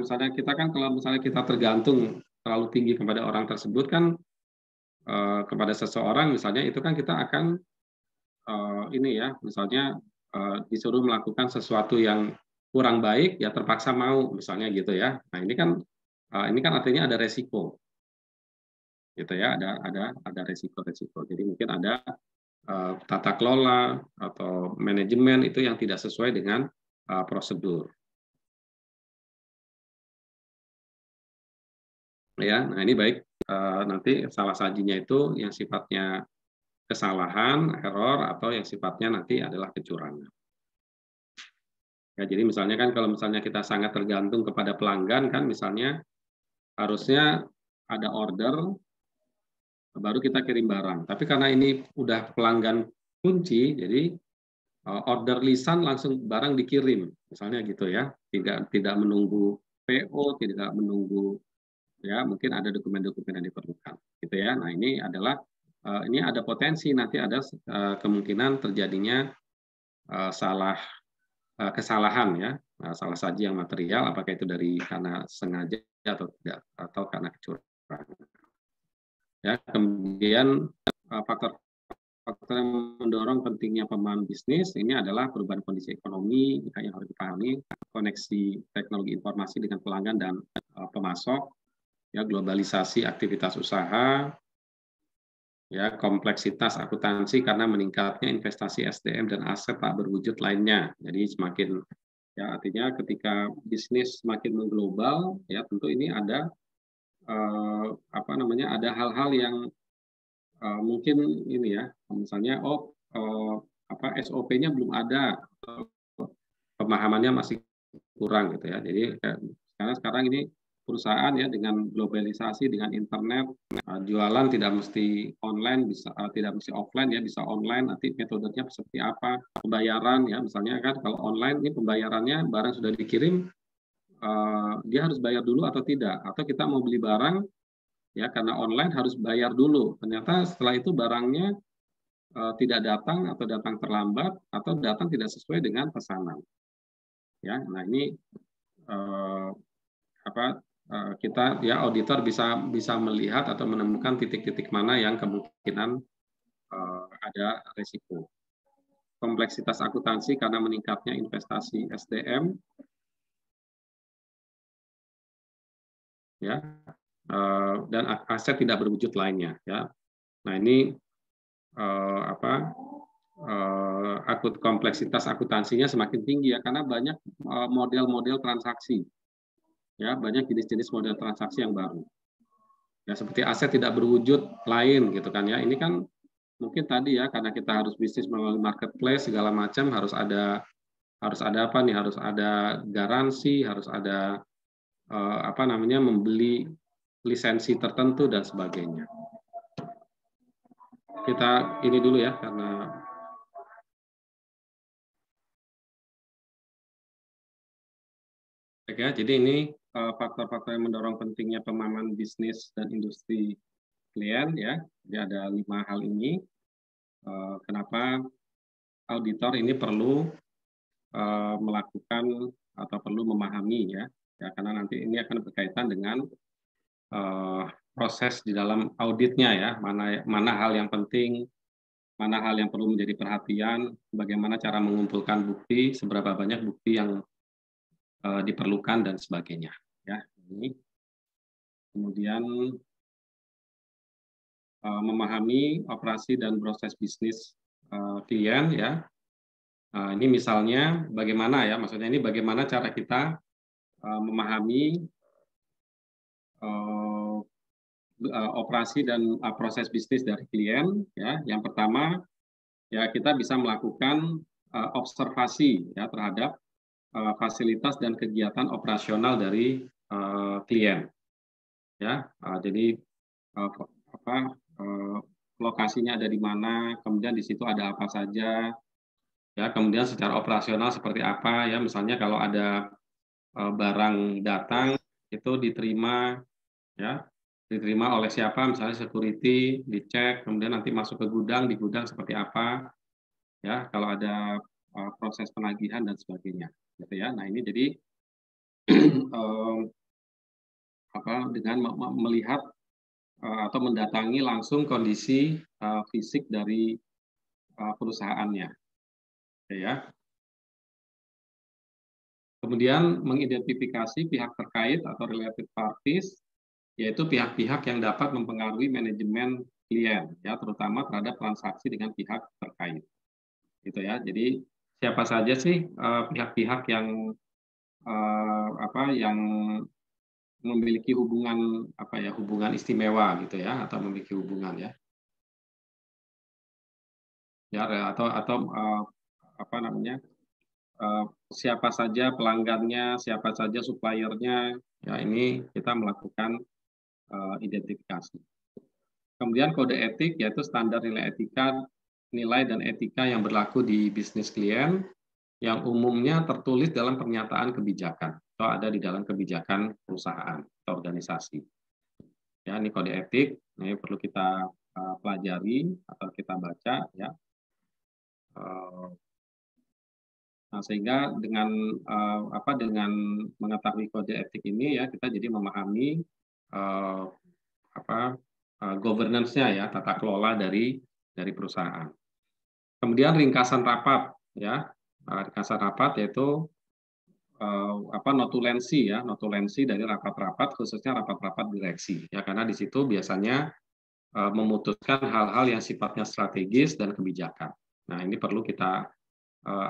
misalnya kita kan kalau misalnya kita tergantung terlalu tinggi kepada orang tersebut kan kepada seseorang misalnya itu kan kita akan misalnya disuruh melakukan sesuatu yang kurang baik ya terpaksa mau misalnya gitu ya. Nah ini kan artinya ada resiko gitu ya, ada resiko-resiko. Jadi mungkin ada tata kelola atau manajemen itu yang tidak sesuai dengan prosedur. Ya, nah ini baik nanti salah sajinya itu yang sifatnya kesalahan, error, atau yang sifatnya nanti adalah kecurangan. Ya, jadi misalnya kan kalau misalnya kita sangat tergantung kepada pelanggan kan misalnya harusnya ada order baru kita kirim barang. Tapi karena ini udah pelanggan kunci, jadi order lisan langsung barang dikirim, misalnya gitu ya. Tidak menunggu PO, tidak menunggu ya mungkin ada dokumen-dokumen yang diperlukan, gitu ya. Nah ini ada potensi nanti ada kemungkinan terjadinya kesalahan ya, salah saji yang material, apakah itu karena sengaja atau tidak atau karena kecurangan. Ya, kemudian faktor yang mendorong pentingnya pemahaman bisnis ini adalah perubahan kondisi ekonomi yang harus dipahami, koneksi teknologi informasi dengan pelanggan dan pemasok, ya globalisasi aktivitas usaha, ya kompleksitas akuntansi karena meningkatnya investasi SDM dan aset tak berwujud lainnya. Jadi semakin ya artinya ketika bisnis semakin mengglobal, ya tentu ini ada ada hal-hal yang mungkin ini ya, misalnya SOP-nya belum ada, pemahamannya masih kurang gitu ya. Jadi karena sekarang ini perusahaan ya dengan globalisasi, dengan internet, jualan tidak mesti online, bisa tidak mesti offline ya, bisa online. Nanti metodenya seperti apa, pembayaran ya, misalnya kan kalau online ini pembayarannya barang sudah dikirim, dia harus bayar dulu atau tidak, atau kita mau beli barang ya karena online harus bayar dulu. Ternyata setelah itu barangnya tidak datang atau datang terlambat atau datang tidak sesuai dengan pesanan. Ya, nah ini kita ya auditor bisa melihat atau menemukan titik-titik mana yang kemungkinan ada resiko. Kompleksitas akuntansi karena meningkatnya investasi SDM, ya, dan aset tidak berwujud lainnya. Ya, nah ini kompleksitas akuntansinya semakin tinggi ya karena banyak model-model transaksi. Ya, banyak jenis-jenis model transaksi yang baru. Ya, seperti aset tidak berwujud lain gitu kan ya. Ini kan mungkin tadi ya karena kita harus bisnis melalui marketplace segala macam harus ada apa nih? Harus ada garansi, harus ada membeli lisensi tertentu dan sebagainya. Kita ini dulu ya karena ya, jadi ini faktor-faktor yang mendorong pentingnya pemahaman bisnis dan industri klien ya. Jadi ada 5 hal ini. Kenapa auditor ini perlu melakukan atau perlu memahami ya karena nanti ini akan berkaitan dengan proses di dalam auditnya ya, mana hal yang penting, mana hal yang perlu menjadi perhatian, bagaimana cara mengumpulkan bukti, seberapa banyak bukti yang diperlukan dan sebagainya ya. Ini kemudian memahami operasi dan proses bisnis klien ya. Ini misalnya bagaimana ya, maksudnya ini bagaimana cara kita memahami operasi dan proses bisnis dari klien ya. Yang pertama ya kita bisa melakukan observasi ya terhadap fasilitas dan kegiatan operasional dari klien ya. Jadi lokasinya ada di mana, kemudian di situ ada apa saja, ya, kemudian secara operasional seperti apa, ya, misalnya kalau ada barang datang itu diterima, ya, diterima oleh siapa, misalnya security, dicek, kemudian nanti masuk ke gudang, di gudang seperti apa, ya, kalau ada proses penagihan dan sebagainya, gitu ya. Nah ini jadi dengan melihat atau mendatangi langsung kondisi fisik dari perusahaannya, ya. Kemudian mengidentifikasi pihak terkait atau related parties, yaitu pihak-pihak yang dapat mempengaruhi manajemen klien, ya, terutama terhadap transaksi dengan pihak terkait, gitu ya. Jadi siapa saja sih pihak-pihak yang yang memiliki hubungan hubungan istimewa, gitu ya, atau memiliki hubungan, ya, atau siapa saja pelanggannya, siapa saja suppliernya, ya, ini kita melakukan identifikasi. Kemudian kode etik, yaitu standar nilai etika, nilai dan etika yang berlaku di bisnis klien, yang umumnya tertulis dalam pernyataan kebijakan atau ada di dalam kebijakan perusahaan atau organisasi. Ya, ini kode etik, ini perlu kita pelajari atau kita baca, ya. Nah, sehingga dengan dengan mengetahui kode etik ini, ya, kita jadi memahami governance-nya, ya, tata kelola dari perusahaan. Kemudian ringkasan rapat, ya, ringkasan rapat yaitu notulensi, ya, notulensi dari rapat-rapat, khususnya rapat-rapat direksi, ya, karena di situ biasanya memutuskan hal-hal yang sifatnya strategis dan kebijakan. Nah, ini perlu kita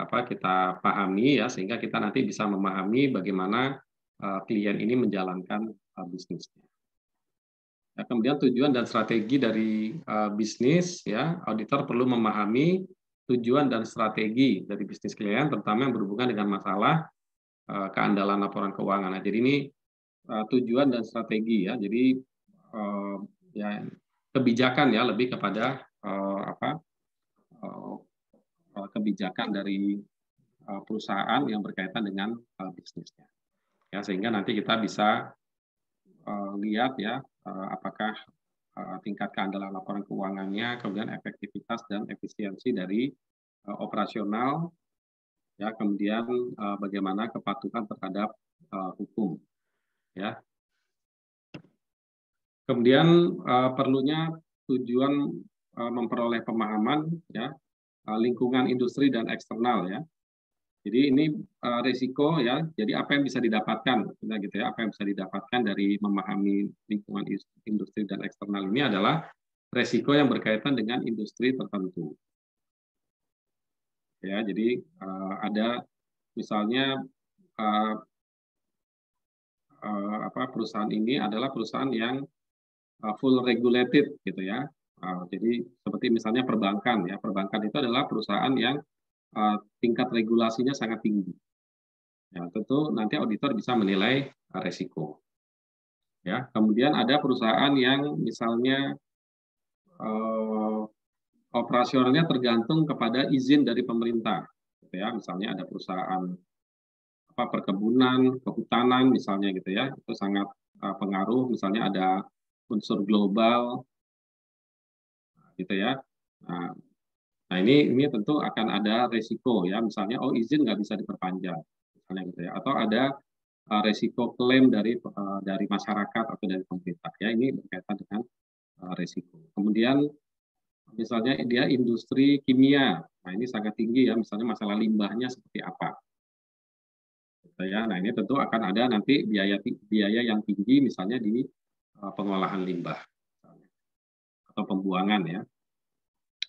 kita pahami, ya, sehingga kita nanti bisa memahami bagaimana klien ini menjalankan bisnisnya. Ya, kemudian tujuan dan strategi dari bisnis, ya, auditor perlu memahami tujuan dan strategi dari bisnis klien, terutama yang berhubungan dengan masalah keandalan laporan keuangan. Nah, jadi ini tujuan dan strategi, ya, jadi ya, kebijakan, ya, lebih kepada kebijakan dari perusahaan yang berkaitan dengan bisnisnya, ya, sehingga nanti kita bisa lihat, ya, apakah tingkat keandalan laporan keuangannya, kemudian efektivitas dan efisiensi dari operasional, ya, kemudian bagaimana kepatuhan terhadap hukum, ya. Kemudian perlunya tujuan memperoleh pemahaman, ya, lingkungan industri dan eksternal, ya. Jadi ini risiko, ya. Jadi apa yang bisa didapatkan, gitu ya, apa yang bisa didapatkan dari memahami lingkungan industri dan eksternal ini adalah risiko yang berkaitan dengan industri tertentu. Ya, jadi ada misalnya perusahaan ini adalah perusahaan yang full regulated, gitu ya. Jadi seperti misalnya perbankan, ya, perbankan itu adalah perusahaan yang tingkat regulasinya sangat tinggi. Ya, tentu nanti auditor bisa menilai resiko. Ya, kemudian ada perusahaan yang misalnya operasionalnya tergantung kepada izin dari pemerintah, gitu ya. Misalnya ada perusahaan perkebunan, kehutanan, misalnya, gitu ya, itu sangat pengaruh. Misalnya ada unsur global, gitu ya. Nah ini tentu akan ada resiko, ya, misalnya izin nggak bisa diperpanjang, misalnya, gitu ya, atau ada resiko klaim dari masyarakat atau dari pemerintah, ya, ini berkaitan dengan resiko. Kemudian misalnya dia industri kimia, nah ini sangat tinggi, ya, misalnya masalah limbahnya seperti apa, gitu ya. Nah ini tentu akan ada nanti biaya yang tinggi, misalnya di pengolahan limbah atau pembuangan, ya.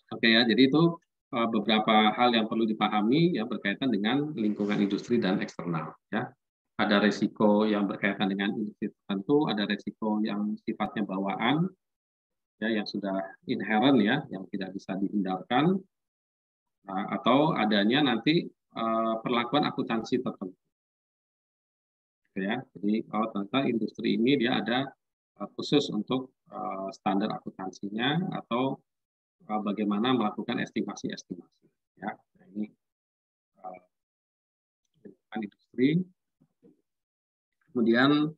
Oke, ya, jadi itu beberapa hal yang perlu dipahami, ya, berkaitan dengan lingkungan industri dan eksternal, ya. Ada resiko yang berkaitan dengan industri tertentu, ada resiko yang sifatnya bawaan, ya, yang sudah inherent, ya, yang tidak bisa dihindarkan, atau adanya nanti perlakuan akuntansi tertentu, ya. Jadi tentang industri ini dia ada khusus untuk standar akuntansinya, atau bagaimana melakukan estimasi-estimasi. Ya, nah, ini industri. Kemudian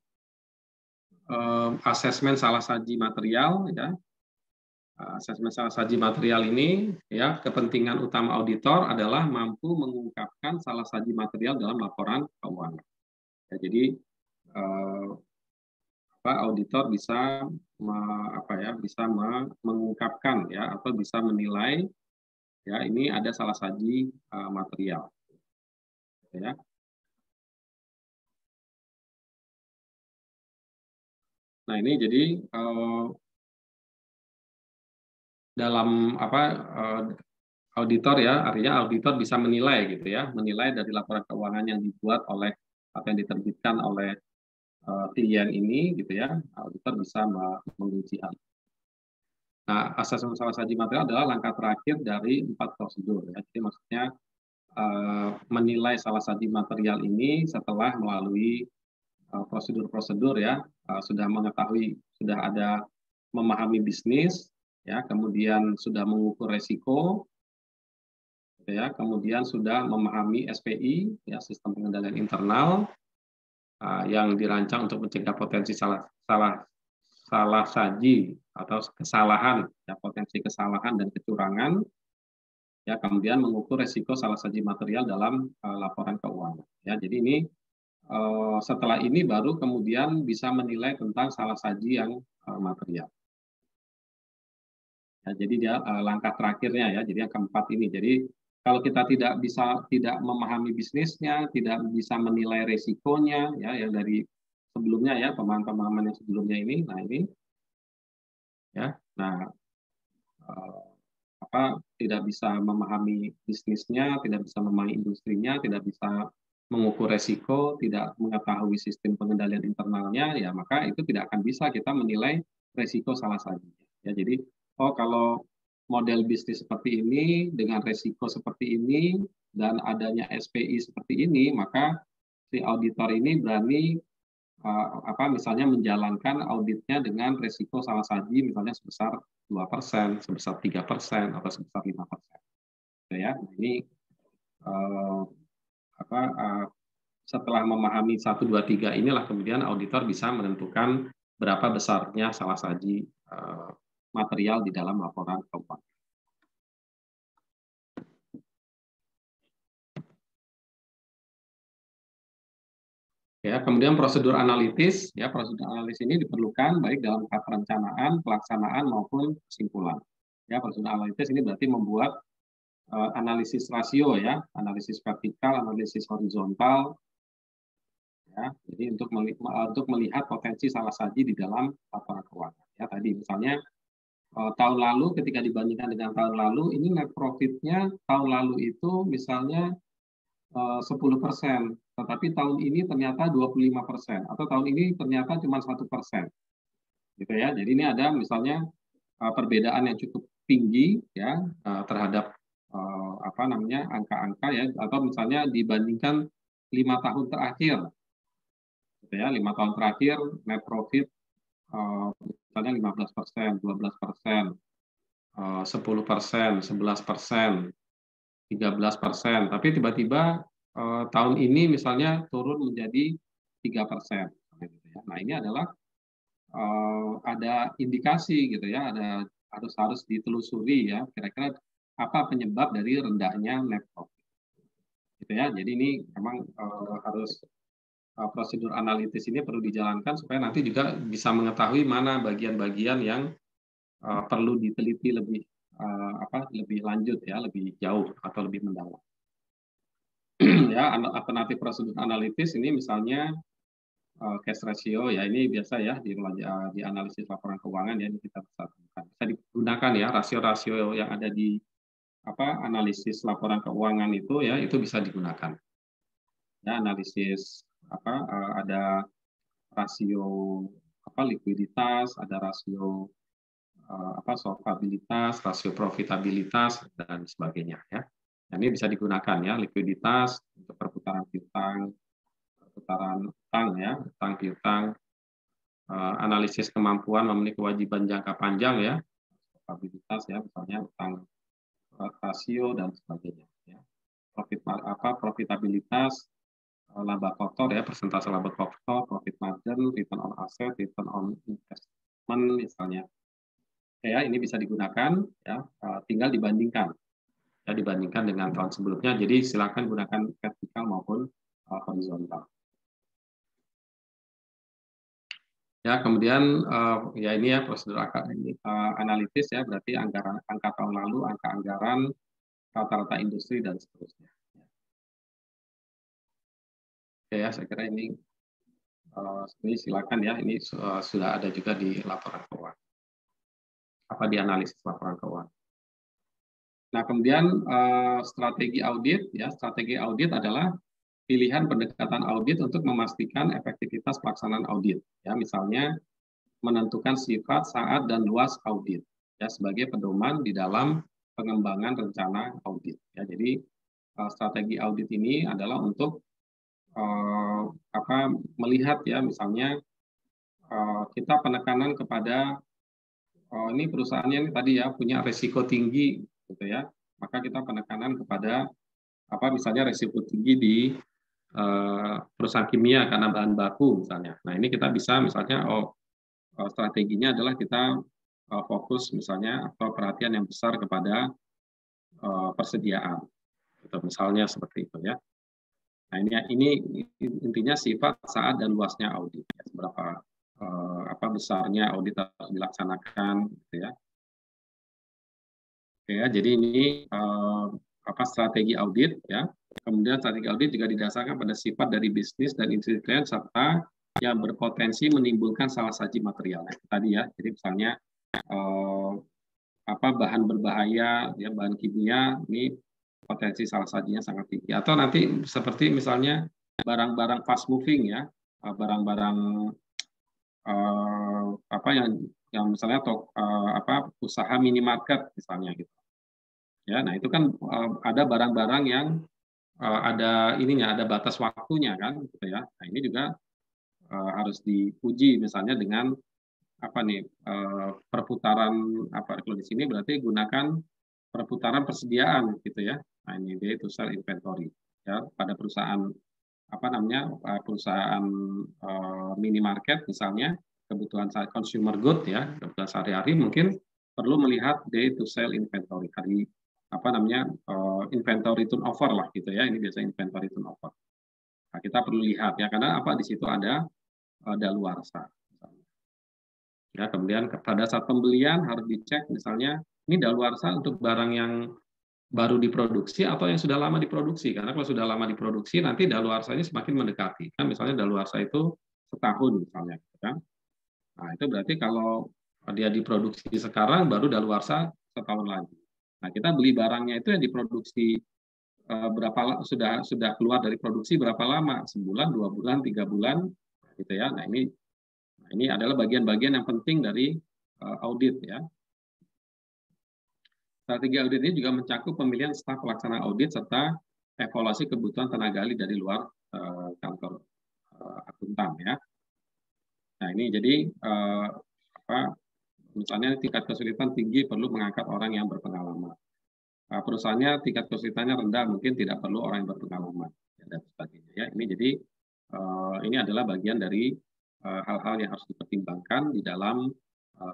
asesmen salah saji material, ya. Asesmen salah saji material ini, ya, kepentingan utama auditor adalah mampu mengungkapkan salah saji material dalam laporan keuangan. Ya, jadi auditor bisa bisa mengungkapkan, ya, atau bisa menilai, ya, ini ada salah saji material, ya. Nah, ini jadi dalam auditor, ya, artinya auditor bisa menilai gitu, ya, menilai dari laporan keuangan yang dibuat oleh atau yang diterbitkan oleh klien ini gitu, ya, auditor bisa menguji hal. Nah, asesmen salah saji material adalah langkah terakhir dari 4 prosedur, ya. Jadi maksudnya menilai salah saji material ini setelah melalui prosedur-prosedur, ya, sudah mengetahui, sudah ada memahami bisnis, ya, kemudian sudah mengukur resiko, ya, kemudian sudah memahami SPI, ya, sistem pengendalian internal, yang dirancang untuk mencegah potensi salah saji atau kesalahan, ya, potensi kesalahan dan kecurangan, ya, kemudian mengukur resiko salah saji material dalam laporan keuangan. Ya, jadi ini setelah ini baru kemudian bisa menilai tentang salah saji yang material. Ya, jadi dia langkah terakhirnya, ya, jadi yang keempat ini. Jadi kalau kita tidak memahami bisnisnya, tidak bisa menilai resikonya, ya, yang dari sebelumnya, ya, pemahaman yang sebelumnya ini, nah ini, ya, nah tidak bisa memahami bisnisnya, tidak bisa memahami industrinya, tidak bisa mengukur resiko, tidak mengetahui sistem pengendalian internalnya, ya, maka itu tidak akan bisa kita menilai resiko salah saji. Ya, jadi kalau model bisnis seperti ini dengan resiko seperti ini dan adanya SPI seperti ini, maka si auditor ini berani misalnya menjalankan auditnya dengan resiko salah saji misalnya sebesar 2%, sebesar 3%, atau sebesar 5%. Ya, ini setelah memahami 1, 2, 3 inilah kemudian auditor bisa menentukan berapa besarnya salah saji material di dalam laporan keuangan. Ya, kemudian prosedur analitis, ya, prosedur analitis ini diperlukan baik dalam tahap perencanaan, pelaksanaan maupun kesimpulan. Ya, prosedur analitis ini berarti membuat analisis rasio, ya, analisis vertikal, analisis horizontal, ya, jadi untuk melihat potensi salah saji di dalam laporan keuangan. Ya, tadi misalnya tahun lalu ketika dibandingkan dengan tahun lalu, ini net profit-nya tahun lalu itu misalnya 10%, tetapi tahun ini ternyata 25%, atau tahun ini ternyata cuma 1%, gitu, ya. Jadi ini ada misalnya perbedaan yang cukup tinggi, ya, terhadap angka-angka, ya, atau misalnya dibandingkan 5 tahun terakhir, gitu, ya, 5 tahun terakhir net profit misalnya 15%, 12%, 10%, 11%, 13%, tapi tiba-tiba tahun ini misalnya turun menjadi 3%. Nah, ini adalah ada indikasi, gitu, ya, ada harus ditelusuri, ya, kira-kira apa penyebab dari rendahnya net profit, gitu, ya. Jadi ini memang harus prosedur analitis ini perlu dijalankan supaya nanti juga bisa mengetahui mana bagian-bagian yang perlu diteliti lebih lanjut, ya, lebih jauh atau lebih mendalam. Ya, alternatif prosedur analitis ini misalnya cash ratio, ya, ini biasa, ya, di analisis laporan keuangan, ya, ini kita bisa digunakan, ya, rasio-rasio yang ada di analisis laporan keuangan itu, ya, itu bisa digunakan. Ya, analisis ada rasio likuiditas, ada rasio solvabilitas, rasio profitabilitas, dan sebagainya, ya. Nah, ini bisa digunakan, ya, likuiditas untuk perputaran piutang, ya, utang piutang, analisis kemampuan memenuhi kewajiban jangka panjang, ya, akuntabilitas ya, misalnya utang rasio dan sebagainya. Ya. Profitabilitas, laba kotor ya, persentase laba kotor, profit margin, return on asset, return on investment misalnya. Ya, ini bisa digunakan ya, tinggal dibandingkan. Ya, dibandingkan dengan tahun sebelumnya. Jadi silakan gunakan vertikal maupun horizontal. Ya, kemudian ya ini ya prosedur analitis ya, berarti angka tahun lalu, angka anggaran, rata-rata industri dan seterusnya. Oke ya, saya kira ini silakan ya, ini sudah ada juga di laporan keuangan. Apa di analisis laporan keuangan. Nah, kemudian strategi audit ya, strategi audit adalah pilihan pendekatan audit untuk memastikan efektivitas pelaksanaan audit. Ya, misalnya menentukan sifat, saat, dan luas audit ya sebagai pedoman di dalam pengembangan rencana audit. Ya, jadi strategi audit ini adalah untuk melihat ya misalnya kita penekanan kepada ini perusahaannya ini tadi ya punya risiko tinggi gitu ya, maka kita penekanan kepada misalnya risiko tinggi di perusahaan kimia karena bahan baku misalnya. Nah ini kita bisa misalnya strateginya adalah kita fokus misalnya atau perhatian yang besar kepada persediaan, gitu, misalnya seperti itu ya. Nah ini intinya sifat, saat, dan luasnya audit. Ya, seberapa besarnya audit harus dilaksanakan, gitu ya. Oke ya, jadi ini strategi audit ya. Kemudian strategi audit juga didasarkan pada sifat dari bisnis dan industri klien serta yang berpotensi menimbulkan salah saji material. Tadi ya, jadi misalnya bahan berbahaya, ya bahan kimia ini potensi salah sajinya sangat tinggi. Atau nanti seperti misalnya barang-barang fast moving ya, barang-barang yang misalnya usaha minimarket misalnya gitu. Ya, nah itu kan ada barang-barang yang ada batas waktunya kan, gitu ya. Nah ini juga harus diuji misalnya dengan perputaran kalau di sini berarti gunakan perputaran persediaan gitu ya. Nah ini day to sell inventory ya pada perusahaan perusahaan minimarket misalnya kebutuhan consumer good ya kebutuhan sehari-hari mungkin perlu melihat day to sell inventory hari inventory turnover lah gitu ya, ini biasa inventory turnover. Nah, kita perlu lihat ya karena di situ ada daluarsa. Ya, kemudian pada saat pembelian harus dicek misalnya ini daluarsa untuk barang yang baru diproduksi atau yang sudah lama diproduksi, karena kalau sudah lama diproduksi nanti daluarsa ini semakin mendekati kan, misalnya daluarsa itu setahun misalnya kan. Nah itu berarti kalau dia diproduksi sekarang baru daluarsa setahun lagi. Nah kita beli barangnya itu yang diproduksi sudah keluar dari produksi berapa lama, sebulan, 2 bulan, 3 bulan gitu ya. Nah ini adalah bagian-bagian yang penting dari audit ya. Strategi audit ini juga mencakup pemilihan staf pelaksana audit serta evaluasi kebutuhan tenaga ahli dari luar kantor akuntan ya. Nah ini jadi misalnya tingkat kesulitan tinggi perlu mengangkat orang yang berpengalaman. Perusahaannya tingkat kesulitannya rendah mungkin tidak perlu orang yang berpengalaman dan sebagainya ya. Ini jadi ini adalah bagian dari hal-hal yang harus dipertimbangkan di dalam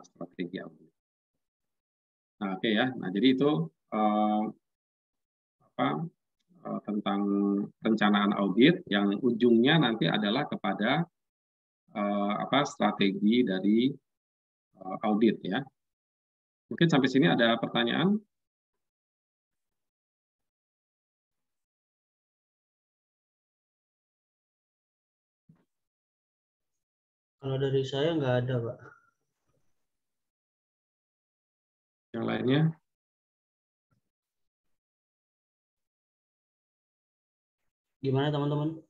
strategi audit. Nah, oke ya. Nah, jadi itu tentang perencanaan audit yang ujungnya nanti adalah kepada strategi dari audit ya. Mungkin sampai sini ada pertanyaan? Kalau dari saya nggak ada, Pak. Yang lainnya? Gimana teman-teman?